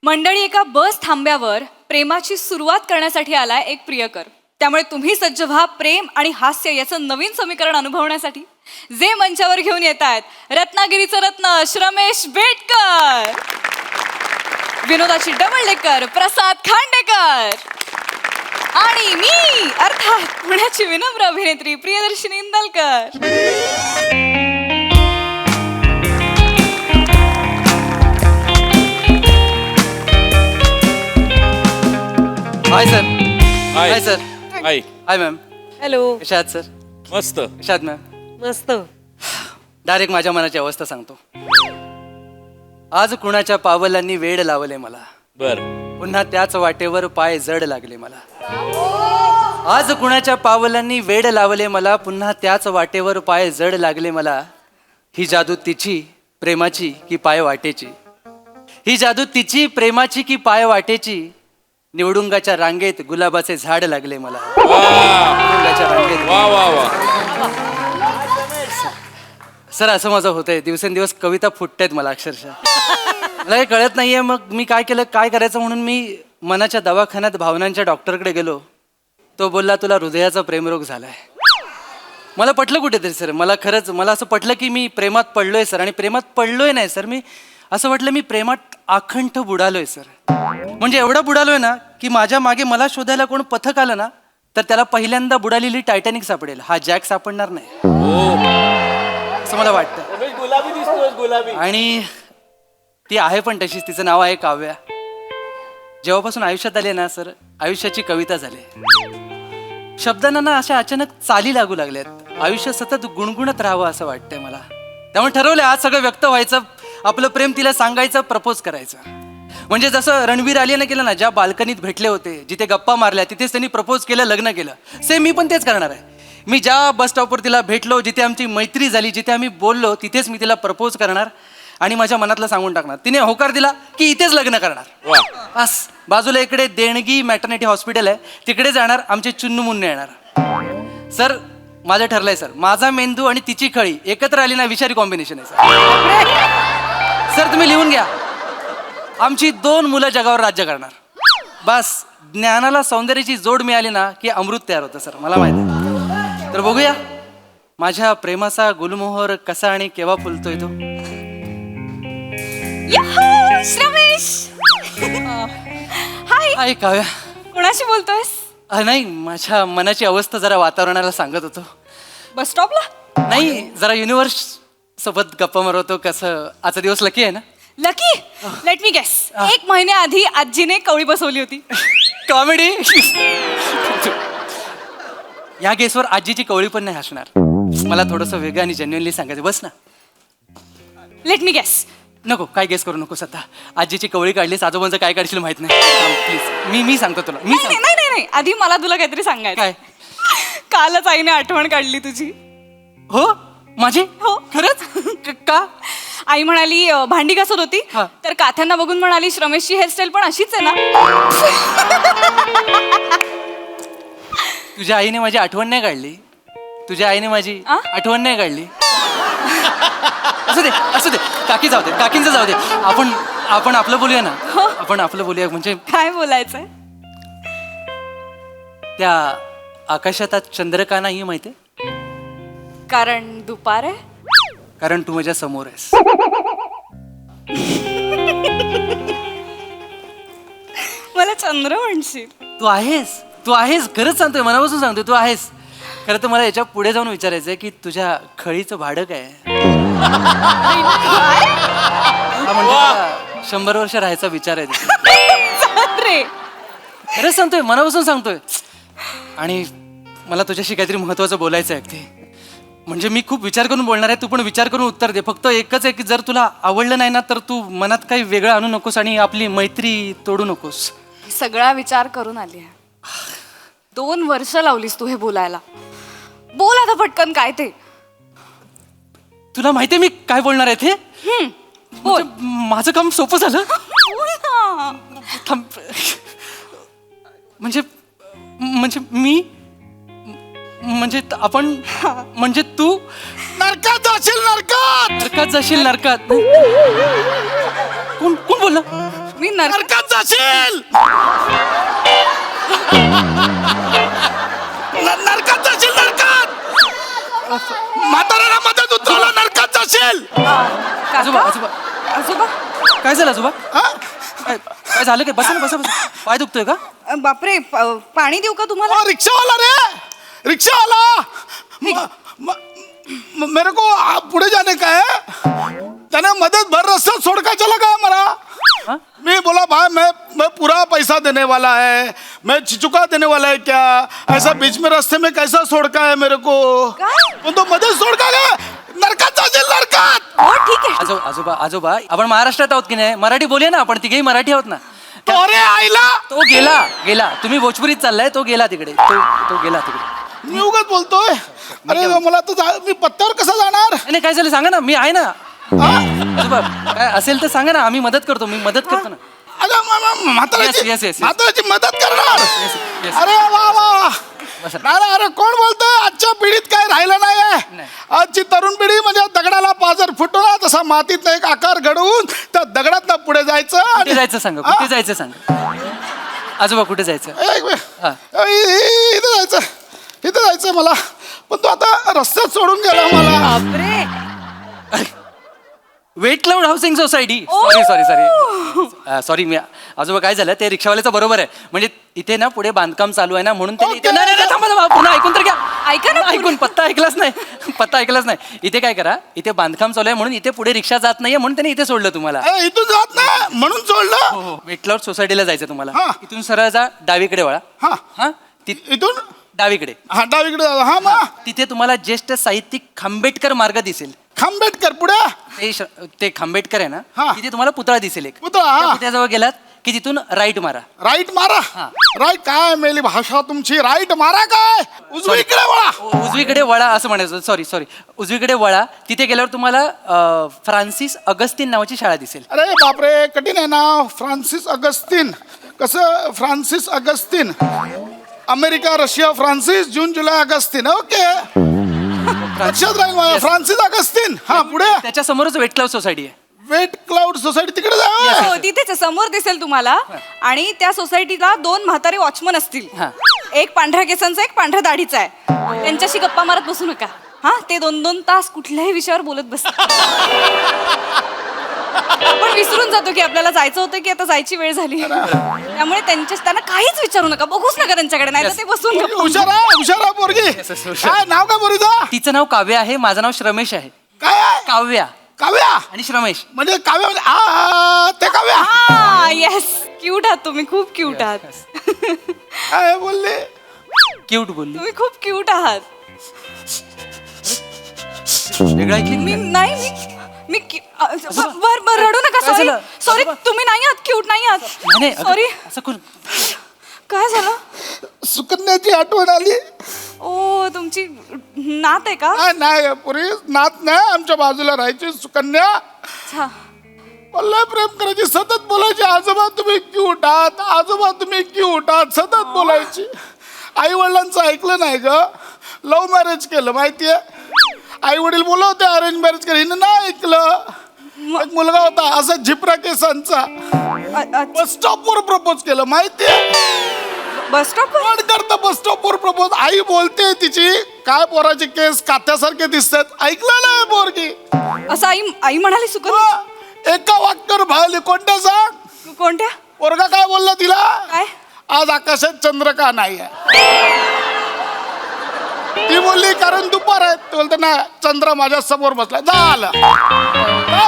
मंडळी, एका बस थांब्यावर प्रेमाची सुरुवात करण्यासाठी आलाय एक प्रियकर. त्यामुळे तुम्ही सज्ज व्हा प्रेम आणि हास्य याचं नवीन समीकरण अनुभवण्यासाठी. जे मंचावर घेऊन येत आहेत रत्नागिरीचं रत्न श्रमेश बेटकर, विनोदाची डबल डेकर प्रसाद खांडेकर आणि मी अर्थात पुण्याची विनम्र अभिनेत्री Priyadarshini Indalkar. Hi sir. Hi hi sir. Hi hi ma'am. Hello. कशा आहात सर? मस्त. कशा आहात मॅम? मस्त. डायरेक्ट माझ्या मनाची अवस्था सांगतो. आज कुणाच्या पावलांनी वेड लावले मला, बर. पुन्हा त्याच वाटेवर पाय जड लागले मला. आज कुणाच्या पावलांनी वेड लावले मला, पुन्हा त्याच वाटेवर पाय जड लागले मला. ही जादू तिची प्रेमाची की पाय वाटेची, ही जादू तिची प्रेमाची की पाय वाटेची. निवडुंगाच्या रांगेत गुलाबाचे झाड लागले मला. निवडुंगाच्या रांगेत. वा वा वा. सर असं माझं होतंय, दिवसेंदिवस कविता फुटतायत मला अक्षरशः. मला काही कळत नाहीये. मग मी काय केलं, काय करायचं म्हणून मी मनाच्या दवाखान्यात भावनांच्या डॉक्टरकडे गेलो. तो बोलला तुला हृदयाचा प्रेमरोग झालाय. मला पटलं कुठेतरी सर, मला खरंच मला असं पटलं की मी प्रेमात पडलोय सर. आणि प्रेमात पडलोय नाही सर, मी असं वाटलं मी प्रेमात अखंड बुडालोय सर. म्हणजे एवढा बुडालोय ना की माझ्या मागे मला शोधायला कोण पथक आलं ना तर त्याला पहिल्यांदा बुडालेली टायटॅनिक सापडेल, हा जॅक सापडणार नाही असं मला वाटतं. आणि ती आहे पण तशीच. तिचं नाव आहे काव्या. जेव्हापासून आयुष्यात आले ना सर, आयुष्याची कविता झाली. शब्दांना ना अशा अचानक चाली लागू लागल्यात. आयुष्य सतत गुणगुणत राहावं असं वाटतंय मला. त्यामुळे ठरवलं आज सगळं व्यक्त व्हायचं, आपलं प्रेम तिला सांगायचं, प्रपोज करायचं. म्हणजे जसं रणवीर आलियानं केलं ना, ज्या बाल्कनीत भेटले होते, जिथे गप्पा मारल्या, तिथेच त्यांनी प्रपोज केलं, लग्न केलं. सेम मी पण तेच करणार आहे. मी ज्या बस स्टॉपवर तिला भेटलो, जिथे आमची मैत्री झाली, जिथे आम्ही बोललो, तिथेच मी तिला प्रपोज करणार आणि माझ्या मनातलं सांगून टाकणार. तिने होकार दिला की इथेच लग्न करणार. बस बाजूला इकडे देणगी मॅटर्निटी हॉस्पिटल आहे, तिकडे जाणार, आमचे चुन्नू मुन्ने येणार. सर माझं ठरलंय सर, माझा मेंदू आणि तिची खळी एकत्र आली ना, विषारी कॉम्बिनेशन आहे सर. तुम्ही लिहून घ्या, आमची 2 मुलं जगावर राज्य करणार. बस ज्ञानाला सौंदर्याची जोड मिळाली ना की अमृत तयार होतं सर, मला माहिती आहे. तर बघूया माझ्या प्रेमाचा गुलमोहर कसा आणि केव्हा फुलतोय तो. याहू, श्रमेश. हाय. हाय काव्या. कोणाशी बोलतोयस? नाही, माझ्या मनाची अवस्था जरा वातावरणाला सांगत होतो. बस स्टॉपला? नाही, जरा युनिव्हर्स सोबत गप्पा मारवतो. कसं आजचा दिवस लकी आहे ना. लकी? Late me guess. 1 महिन्याआधी आजीने कवळी बसवली होती. कॉमेडी. या गेसवर आजीची कवळी पण नाही हसणार. मला थोडंसं वेगळं आणि जेन्युअनली सांगायचं. बस ना. Let me guess. नको, काय गेस करू नकोस आता. आजीची कवळी काढलीस, आजोबांचं काय काढशील माहित नाही. प्लीज मी सांगतो तुला. मी नाही नाही नाही नाही, आधी मला तुला काहीतरी सांगायचं. काय? कालच आईने आठवण काढली तुझी. हो माझी? हो. खरंच? का? आई म्हणाली भांडी घासत होती हा. तर काथ्यांना बघून म्हणाली श्रमेशची हेअरस्टाईल पण अशीच आहे ना. तुझ्या आईने माझी आठवण नाही काढली. तुझ्या आईने माझी आठवण नाही काढली. असू दे असू दे, काकी जाऊ दे, काकींचं जाऊ दे. आपण आपलं बोलूया ना. आपण आपलं बोलूया. म्हणजे काय बोलायचंय? त्या आकाशात आज चंद्रका नाही माहिती, कारण दुपार आहे. कारण तू माझ्या समोर आहेस. मला चंद्र म्हणशील? तू आहेस, तू आहेस. खरंच सांगतोय, मनापासून सांगतोय, तू आहेस. खरं तर मला याच्या पुढे जाऊन विचारायचंय की तुझ्या खळीचं भाडं काय आहे? हा, म्हणजे तुला 100 वर्ष राहायचा विचार आहे तिथे. रे खरंच सांगतोय, मनापासून सांगतोय. आणि मला तुझ्याशी काहीतरी महत्वाचं बोलायचं आहे अगदी. म्हणजे मी खूप विचार करून बोलणार आहे, तू पण विचार करून उत्तर दे. फक्त एकच आहे की जर तुला आवडलं नाही ना तर तू मनात काही वेगळं आणू नकोस आणि आपली मैत्री तोडू नकोस. सगळा विचार करून आली आहे. 2 वर्ष लावलीस तू हे बोलायला. बोल आता पटकन काय ते. तुला माहितीये मी काय बोलणार आहे ते? बोल. माझं काम सोपं झालं. बोल ना. थांब. म्हणजे म्हणजे मी म्हणजे आपण म्हणजे तू नरकात जाशील नरकात. नरकात जाशील नरकात. कोण कोण बोलला? मी नरकात जाशील. नरकात जाशील नरकात. म्हाताऱ्याला मदत उतरवलं नरकात जाशील. आजोबा आजोबा आजोबा काय झालं आजोबा? काय झालं काय? बसा ना, बसा बसा. पाय दुखतोय का? बापरे पाणी देऊ का तुम्हाला? रिक्षावाला रे रिक्षावाला. मेरे को पुढे जाने का है. त्याने मदत भर रास्ता छोड़ का चला गया मरा. मैं बोला भाई मैं पूरा पैसा देने वाला है, मैं चुका देने वाला है क्या. ऐसा बीच में रास्ते में कैसा छोड़ का है मेरे को. तो मदत छोड़ का गया. नरकात जाशील नरकात. हो ठीक आहे. आजोबा आजोबा आपण महाराष्ट्रात आहोत की नाही? मराठी बोलूया ना आपण, तिघेही मराठी आहोत ना. तो रे आईला. तो गेला तुम्ही भोजपुरीत चाललाय, तो गेला तिकडे. तो गेला तिकडे. मी उगाच बोलतोय. अरे मला तर मी पत्त्यावर कसा जाणार. नाही काय झालं सांगा ना, मी आहे ना. आजोबा काय असेल तर सांगा ना, आम्ही मदत करतो. मी मदत करतो ना. म्हाताऱ्याची Yes, yes, yes. म्हाताऱ्याची मदत करणार. yes. अरे वा वा. नाही अरे कोण बोलतोय. आजच्या पिढीत काय राहिलं नाही. आजची तरुण पिढी म्हणजे दगडाला पाजर फुटवला तसा मातीत एक आकार घडवून त्या दगडात पुढे जायचं. कुठे जायचं सांगा, कुठे जायचं सांगा. आजोबा कुठे जायचं? इथं जायचं, इथं जायचं मला. पण तो आता रस्त्यात सोडून गेला मला. बापरे wet cloud housing society. Sorry मी आजोबा काय झालं, ते रिक्षावाल्याचं बरोबर आहे. म्हणजे इथे ना पुढे बांधकाम चालू आहे ना, म्हणून नाही थांबा पुन्हा ऐकून तर घ्या. ऐका ना, ऐकून पत्ता ऐकलाच नाही. इथे काय करा, इथे बांधकाम चालू आहे म्हणून इथे पुढे रिक्षा जात नाहीये, म्हणून त्यांनी इथे सोडलं तुम्हाला. इथून जात नाही म्हणून सोडलं. वेट क्लाउड सोसायटीला जायचं तुम्हाला. हा. इथून सरळ जा, डावीकडे वळा. हा हा इथून डावीकडे. हा डावीकडे. हा मग तिथे तुम्हाला ज्येष्ठ साहित्यिक खांबेडकर मार्ग दिसेल. खांबेडकर पुढे. ते खांबेडकर आहे ना, हा. तिथे तुम्हाला पुतळा दिसेल एक. पुतळा, हा. त्या पुतळ्याजवळ गेलात की तिथून राईट मारा. राईट मारा. राईट काय मेली भाषा तुमची. राईट मारा काय. उजवीकडे वळा. उजवीकडे वळा असं म्हणायचं. सॉरी उजवीकडे वळा. तिथे गेल्यावर तुम्हाला फ्रान्सिस अगस्तीन नावाची शाळा दिसेल. अरे बापरे कठीण आहे ना. Francis Augustine. कसं Francis Augustine. America Russia Francis जून जुलै अगस्तीन. ओके लक्षात राहील मला. Francis Augustine. हा पुढे. त्याच्या समोरच वेट क्लाउड सोसायटी आहे. वेट क्लाउड सोसायटी तिकडे जा. हो तिथेच आहे, समोर दिसेल तुम्हाला. आणि त्या सोसायटीला 2 म्हातारे वॉचमन असतील. हा. एक पांढऱ्या केसांचा, एक पांढऱ्या दाढीचा आहे. त्यांच्याशी गप्पा मारत बसू नका. हा ते 2-2 तास कुठल्याही विषयावर बोलत बसतात. आपण विसरून जातो की आपल्याला जायचं होतं की आता जायची वेळ झाली. त्यामुळे त्यांना काहीच विचारू नका, बघूच नका त्यांच्याकडे, नाही तर ते बसून गप्पा. हुशारा पोरगी. काय नाव काय पोरीचं. तिचं नाव काव्या आहे, माझं नाव श्रमेश आहे. काय आहे? काव्या काव्या आणि श्रमेश. म्हणजे काव्या म्हणजे ते काव्या. हा येस क्यूट आहात तुम्ही, खूप क्यूट आहात. काय बोलले. क्यूट बोलली. तुम्ही खूप क्यूट आहात. वेगळं ऐकली मी नाही मी बर रडू नका. काय सॉरी झालं? सॉरी तुम्ही नाही आहात, क्यूट नाही आहात. नाही अगं, सॉरी. असं कोण. काय झालं. सुकन्याची आठवण आली. ओ तुमची नात आहे का. नाही पुरी नात नाही. आमच्या बाजूला राहायची सुकन्या. अच्छा. मला प्रेम करायची, सतत बोलायची. आजोबा तुम्ही क्यूट आहात, आजोबा तुम्ही क्यूट आहात, सतत बोलायची. आई वडिलांचं ऐकलं नाही ग. लव्ह मॅरेज केलं माहितीये. आई वडील बोलवते अरेंज मॅरेज केलं, हिनं नाही ऐकलं. एक मुलगा होता असा झिपरा केसांचा. बस स्टॉपवर प्रपोज केलं माहितीये. Bus stop. कोण करतं बस स्टॉपवर प्रपोज. आई बोलते तिची काय पोराचे केस कात्यासारखे दिसतात. ऐकलं नाही पोरगी. असं आई म्हणाली. सुकन्या एका वाक्यावर भावली. कोणत्या सांग. कोणत्या. पोरगा काय बोलला तिला. काय. आज आकाशात चंद्र का नाही आहे. ती बोलली कारण दुपार आहे. तो बोलतो नाही चंद्र माझ्या समोर बसला. झालं.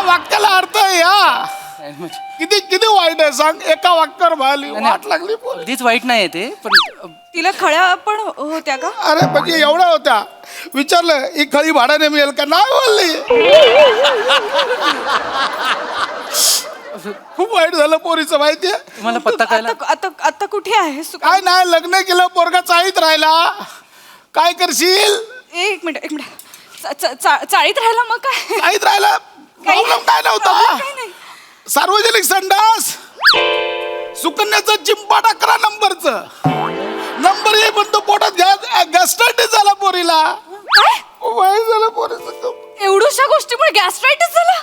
वाक्याला अर्थ आहे या. किती किती वाईट आहे सांग. एका वाक्यावर भावली. वाट लागली. अगदीच वाईट नाही ते, पण तिला खळ्या पण होत्या का. अरे म्हणजे एवढ्या होत्या. विचारलं ही खळी भाड्याने मिळेल का. नाही बोलली. खूप वाईट झालं पोरीचं माहितीये. तुम्हाला पत्ता कळला. आता कुठे आहे. काय नाही लग्न केलं पोरगा चाळीत राहिला. काय करशील. एक मिनिट चाळीत राहिला मग काय. चाळीत राहिला. प्रॉब्लेम काय नव्हता. सार्वजनिक संडास. सुकन्याचं चिंपाट 11 नंबरचं. नंबर ये पण तो पोटात गॅस्ट्रायटिस झाला पोरीला. वाईट झालं पोरीचं. एवढ्याशा गोष्टीमुळे गॅस्ट्रायटिस झाला.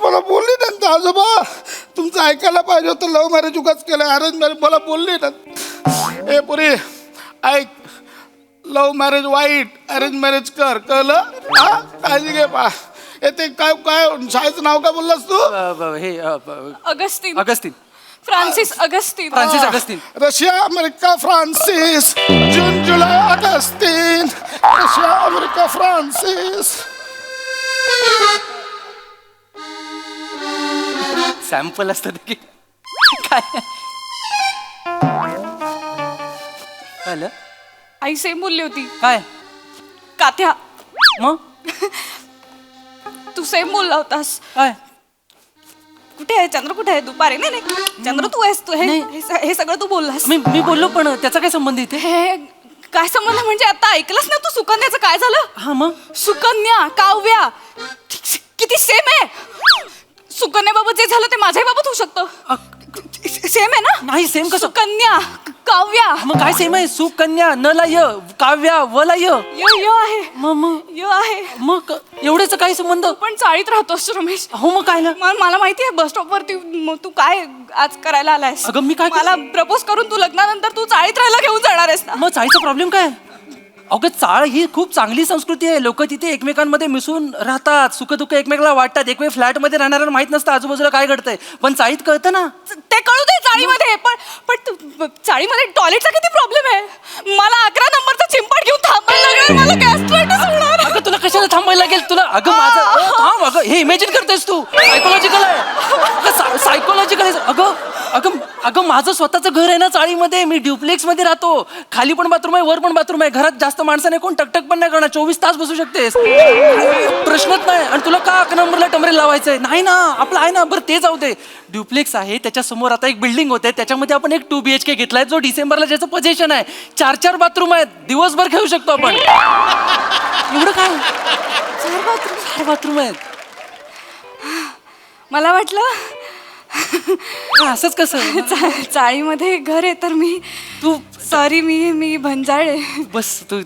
मला बोलली नंतर आजोबा तुमचं ऐकायला पाहिजे होतं, लव्ह मॅरेज उगाच केलं, अरेंज मॅरेज. मला बोलली ना ए पुरी ऐक, लव्ह मॅरेज वाईट, अरेंज मॅरेज कर, कळलं? हा काळजी घे पा. ते काय काय शाळेचं नाव काय बोललास तू? हे Augustine. Augustine. Francis Augustine. Francis Augustine. Russia America Francis, जून जुलै Augustine, Russia America Francis. Sample असतात की काय झालं? आई सेम बोलली होती. काय काथ्या, मग तू सेम बोलला होतास. काय कुठे आहे चंद्र? कुठे आहे? दुपारी नाही नाही चंद्र तू आहेस. तू हे सगळं तू बोललास. मी बोललो पण त्याचा काय संबंध इथे? हे काय संबंध म्हणजे आता ऐकलंस ना तू सुकन्याचं काय झालं? हा मग सुकन्या काव्या किती सेम आहे. सुकन्याबाबत जे झालं ते माझ्याही बाबत होऊ शकतं. सेम आहे ना? नाही सेम कसं? सुकन्या काव्या. मग काय सेम आहे? सुकन्या न ला य, काव्या व ला य. य आहे. मग य आहे. मग एवढ्याच काय संबंध? पण चाळीत राहतोस रमेश. हो मग काय ना? मला माहिती आहे बस स्टॉप वरती तू काय आज करायला आलायस. अगं मी काय मला प्रपोज करून तू लग्नानंतर तू चाळीत राहायला घेऊन जाणार आहेस ना? मग चाळीचा प्रॉब्लेम काय? अगं चाळ ही खूप चांगली संस्कृती आहे. लोक तिथे एकमेकांमध्ये मिसळून राहतात, सुखदुःख एकमेकाला वाटतात. एक वेळ फ्लॅटमध्ये राहणाऱ्याला माहित नसतं आजूबाजूला काय घडतंय, पण चाळीत कळतं ना. ते कळू दे चाळीमध्ये. पण चाळीमध्ये टॉयलेटचा किती प्रॉब्लेम आहे. मला 11 नंबरचा चिंपाट घेऊन थांबायला लागेल. मला गॅस्ट्रायटिस होणार. अगं तुला कशाला थांबायला लागेल? तुला अगं माझं थांब. अगं हे इमॅजिन करतेस तू. सायकोलॉजिकल आहे. सायकोलॉजिकल आहे. अगं अगं अगं माझं स्वतःचं घर आहे ना चाळीमध्ये. मी ड्युप्लेक्स मध्ये राहतो. खाली पण बाथरूम आहे, वर पण बाथरूम आहे. घरात जास्त माणसं नाही, कोण टकटक पण नाही करणार. 24 तास बसू शकतेस, प्रश्नच नाही. आणि तुला का 11 नंबरला टमरेल लावायचंय? नाही ना, आपलं आहे ना. बरं ते जाऊ दे. ड्युप्लेक्स आहे, त्याच्या समोर आता एक बिल्डिंग होते, त्याच्यामध्ये आपण एक 2 BHK घेतलाय, जो डिसेंबरला ज्याचं पोझिशन आहे. 4 बाथरूम आहेत, दिवसभर खेळू शकतो आपण. एवढं काय? 4 बाथरूम आहेत. मला वाटलं असंच कसं? चाळीमध्ये घर आहे तर मी तू सॉरी मी भंजाळे. बस तू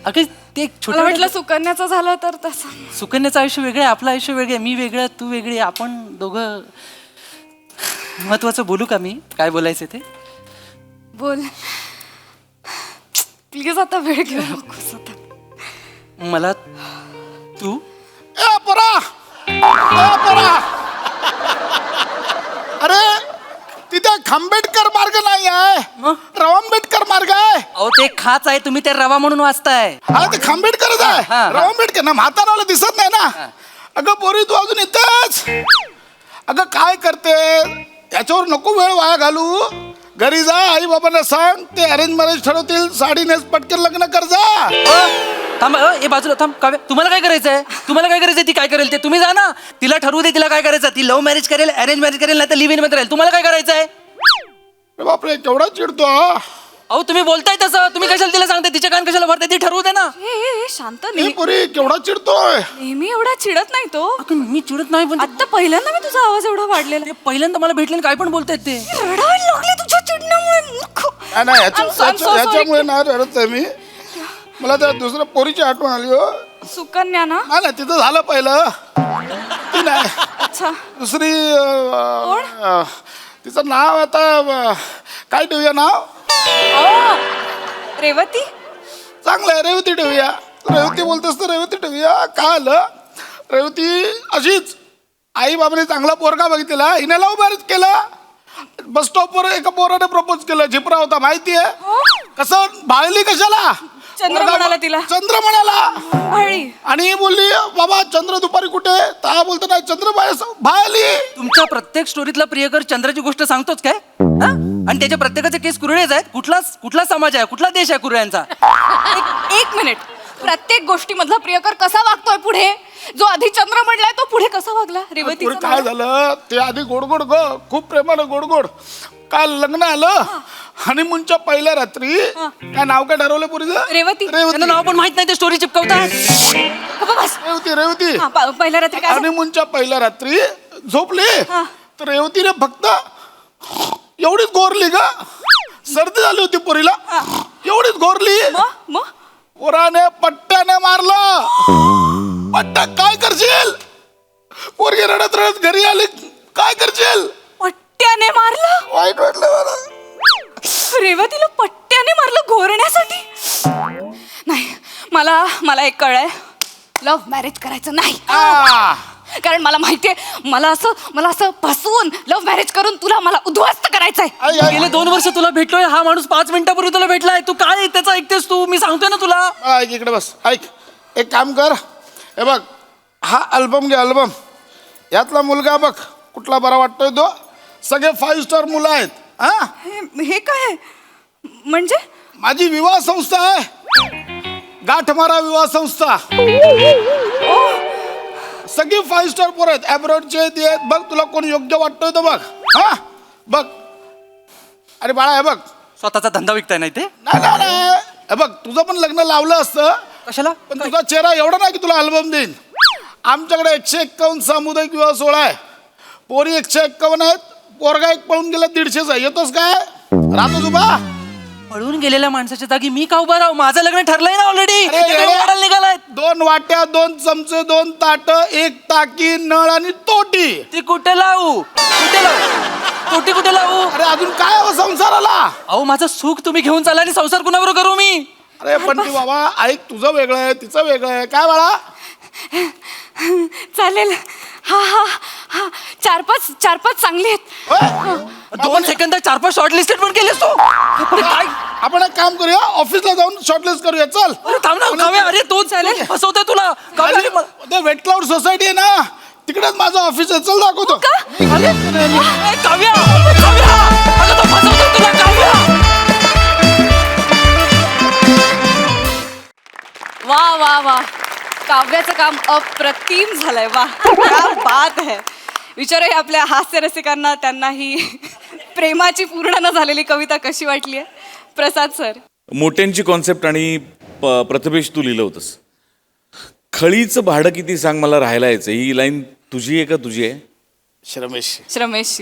अगं ते एक मला वाटलं सुकन्याचं झालं तर तसं. सुकन्याचं आयुष्य वेगळं आहे, आपलं आयुष्य वेगळं आहे. मी वेगळं, तू वेगळी. आपण दोघं महत्वाचं बोलू का? मी काय बोलायचं ते बोल प्लीज. आता वेळ घेऊ नकोस आता. मला तू ए परा, अरे तिथे खांबेडकर मार्ग नाही आहे, रवांबेडकर मार्ग आहे. अहो ते खाच आहे, तुम्ही ते रवा म्हणून वाचताय. हा ते खांबेडकरच आहे. रवांबेडकर ना म्हाताराला दिसत नाही ना. अगं पोरी तू अजून इथेच. अगं काय करते याच्यावर नको वेळ वाया घालू. घरी जा, आई बाबांना सांग, ते अरेंज मॅरेज ठरवतील. साडी नेस, पटकन लग्न कर जा. थांब ए बाजूला थांब. काव्या तुम्हाला काय करायचंय? तुम्हाला काय करायचंय? ती काय करेल ते तुम्ही जा ना. तिला ठरवू दे तिला काय करायचं. ती लव्ह मॅरेज करेल, अरेंज मॅरेज करेल, नाही तर लिव्ह इन मध्ये राहील. तुम्हाला काय करायचंय? बापरे केवढा चिडतो. अहो तुम्ही बोलताय तसं. तुम्ही कशाला तिला सांगताय? तिच्या कान कशाला भरताय? ती ठरवू दे ना. ए शांत ए पोरी केवढा चिडतोय. नेहमी एवढा चिडत नाही तो. मी चिडत नाही, पण आता पहिल्यांदा मी तुझा आवाज एवढा वाढलेला. ते पहिल्यांदा मला भेटले काय पण बोलतायत ते. रडायला लागले तुझ्या चिडण्यामुळे. मूर्ख. नाही I'm so sorry. याच्यामुळे नाही रडत आहे मी. मला त्या दुसऱ्या पोरीची आठवण आली हो. सुकन्या ना? नाही तिथं झालं पहिलं. ती नाही अच्छा. दुसरी तिचं नाव आता काय ठेवूया नाव? रेवती. चांगलं आहे, रेवती ठेवूया. रेवती बोलतेस तर रेवती ठेवूया. काय आलं, रेवती अशीच आई बाबाने चांगला पोरगा बघितलेला, हिने लव्ह मॅरेज केलं. बस स्टॉपवर एका पोराने प्रपोज केलं. झिपरा होता माहितीये. कसं भाळली कशाला? चंद्र म्हणाला तिला. चंद्र म्हणाला. भाळी. आणि बोलली बाबा चंद्र दुपारी कुठे? ता बोलतो नाही चंद्र भाळली. तुमच्या प्रत्येक स्टोरीतला प्रियकर चंद्राची गोष्ट सांगतोच काय? हा? आणि त्याच्या प्रत्येकाचे केस कुरळेच आहेत. कुठला समाज आहे, कुठला देश आहे कुरळ्यांचा? एक मिनिट. प्रत्येक गोष्टीमधला प्रियकर कसा वागतोय पुढे? जो आधी चंद्र म्हणलाय तो पुढे कसा वागला? रेवती काय झालं ते आधी गोडगोड ग, खूप प्रेमानं गोडगोड. काल लग्न आलं. हनीमूनच्या पहिल्या रात्री काय नाव काय ठरवलं पुरीचं? रेवती. त्यांना नाव पण माहित नाही, ते स्टोरी चिपकवताय. रेवती पहिल्या रात्री काय? हनीमूनच्या पहिल्या रात्री झोपली तर रेवतीने फक्त एवढीच गोरली ग. सर्दी झाली होती पोरीला एवढीच घोरली मग पोराने पट्ट्याने मारलं. पट्ट्या काय करशील? पोरगी रडत रडत घरी आली, काय करशील? पट्ट्याने मारलं? वाईट वाटलं मला. रेवतीला पट्ट्याने मारलं घोरण्यासाठी? नाही, मला एक कळलंय, लव्ह मॅरेज करायचं नाही. कारण मला माहितीये, मला असं फसवून लव्ह मॅरेज करून तुला मला उद्ध्वस्त करायचंय. गेले 2 वर्ष तुला भेटलोय, हा माणूस 5 मिनिटापूर्वी तुला भेटलाय, तू काय त्याचं ऐकतेस तू? मी सांगतोय ना तुला. ऐक इकडे बस, ऐक, एक काम कर, हे बघ हा अल्बम घे, अल्बम. यातला मुलगा बघ कुठला बरा वाटतोय तो. सगळे 5 स्टार मुलं आहेत. हा, हे काय म्हणजे? माझी विवाह संस्था आहे, गाठमारा विवाह संस्था. सगळी 5 स्टार पोर आहेत, ॲब्रॉडचे आहेत. बघ तुला कोण योग्य वाटतोय तो बघ. हा बघ. अरे बाळा, हे बघ, स्वतःचा धंदा विकताय नाही ते? नाही, हे बघ तुझं पण लग्न लावलं असतं. कशाला? पण तुझा चेहरा एवढा नाही की तुला अल्बम देईन. आमच्याकडे 151 सामुदायिक विवाह सोहळा आहे. पोरी 151 आहेत, पोरगा एक पळून गेला 150 आहे. येतोस काय? राहतोस उभा? पळून गेलेल्या माणसाच्या जागी मी का उभा राहू? माझं लग्न ठरलंय ना ऑलरेडी. अरे, निघालाय. 2 वाट्या, 2 चमचे, 2 ताट, 1 टाकी, नळ आणि तोटी. ती कुठे लावू? तोटी कुठे लावू? अरे अजून काय हवं संसाराला? अहो, माझं सुख तुम्ही घेऊन चालला आणि संसार कुणाबरोबर करू मी? अरे पण ती बाबा ऐक, तुझं वेगळं आहे, तिचं वेगळं आहे. काय बाळा? चालेल. हा 4-5 चांगले आहेत. 2 सेकंदात 4-5 शॉर्ट लिस्टेड पण केलेस तू? काय? आपण एक काम करूया, ऑफिसला जाऊन शॉर्टलिस्ट करूया. चल. अरे थांब ना काव्या, अरे तो चालेल फसवतोय तुला. काव्या, अरे ते वेट क्लाउड सोसायटी आहे ना, तिकडेच माझं ऑफिस आहे. चल दाखवतो. काव्या, अगं तो फसवतोय तुला, काव्या. वा काव्याचं काम अप्रतिम झालंय. वा, क्या बात है. विचारूया आपल्या हास्य रसिकांना, त्यांना ही प्रेमाची पूर्ण न झालेली कविता कशी वाटली आहे. प्रसाद सर. मोठ्यांची कॉन्सेप्ट आणि प्रथमेश तू लिहिलं होतंस. खळीचं भाडं किती सांग मला राहायला यायचं, ही लाईन तुझी आहे का तुझी आहे? श्रमेश.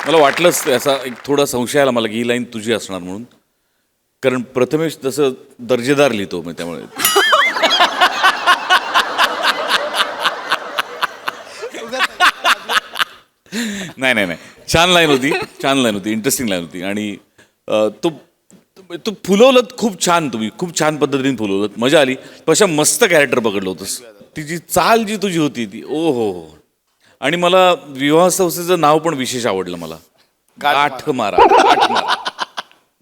मला वाटलंच असा एक थोडा संशय आला मला की ही लाईन तुझी असणार म्हणून, कारण प्रथमेश तसं दर्जेदार लिहितो मग त्यामुळे. नाही छान लाईन होती, इंटरेस्टिंग लाईन होती. आणि तू फुलवलं खूप छान, तुम्ही खूप छान पद्धतीने फुलवलं, मजा आली. अशा मस्त कॅरेक्टर पकडलं होतंस. तिची चाल जी तुझी होती ती ओ हो. आणि मला विवाह संस्थेचं नाव पण विशेष आवडलं मला,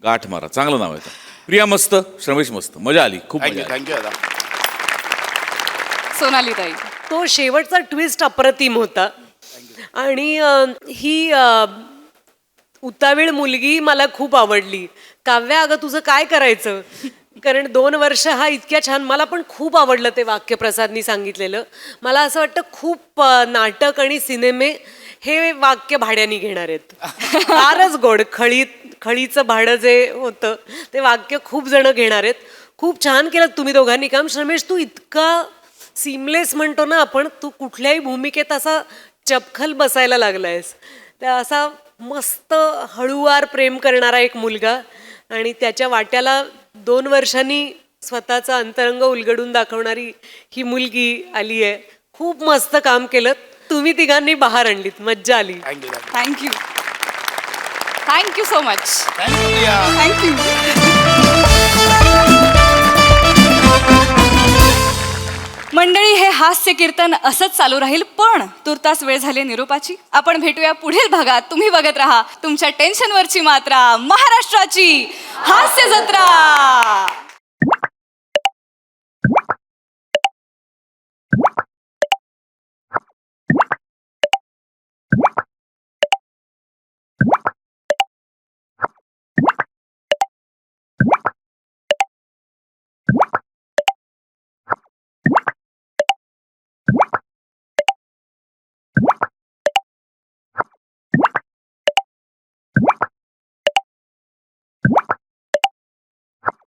गाठमारा चांगलं नाव आहे. प्रिया मस्त, श्रमेश मस्त, मजा आली, खूप मजा आली. थँक्यू दादा. सोनाली ताई. तो शेवटचा ट्विस्ट अप्रतिम होता. आणि ही उतावीळ मुलगी मला खूप आवडली. काव्या, अगं तुझं काय करायचं? कारण 2 वर्ष हा इतक्या छान, मला पण खूप आवडलं ते वाक्य प्रसादनी सांगितलेलं. मला असं वाटतं खूप नाटक आणि सिनेमे हे वाक्य भाड्याने घेणार आहेत. फारच गोड. खळीचं भाडं जे होतं ते वाक्य खूप जण घेणार आहेत. खूप छान केलं तुम्ही दोघांनी काम. श्रमेश, तू इतका सीमलेस म्हणतो ना आपण, तू कुठल्याही भूमिकेत असा चपखल बसायला लागलायस. त्या असा मस्त हळूवार प्रेम करणारा एक मुलगा, आणि त्याच्या वाट्याला 2 वर्षांनी स्वतःचा अंतरंग उलगडून दाखवणारी ही मुलगी आली आहे. खूप मस्त काम केलं तुम्ही तिघांनी, बहार आणलीत, मज्जा आली. Thank you so much. थँक्यू. मंडळी, हे हास्य कीर्तन असंच चालू राहील, पण तुर्तास वेळ झाली निरोपाची. आपण भेटूया पुढील भागात. तुम्ही बघत राहा तुमच्या टेन्शनवरची मात्रा, महाराष्ट्राची हास्य जत्रा.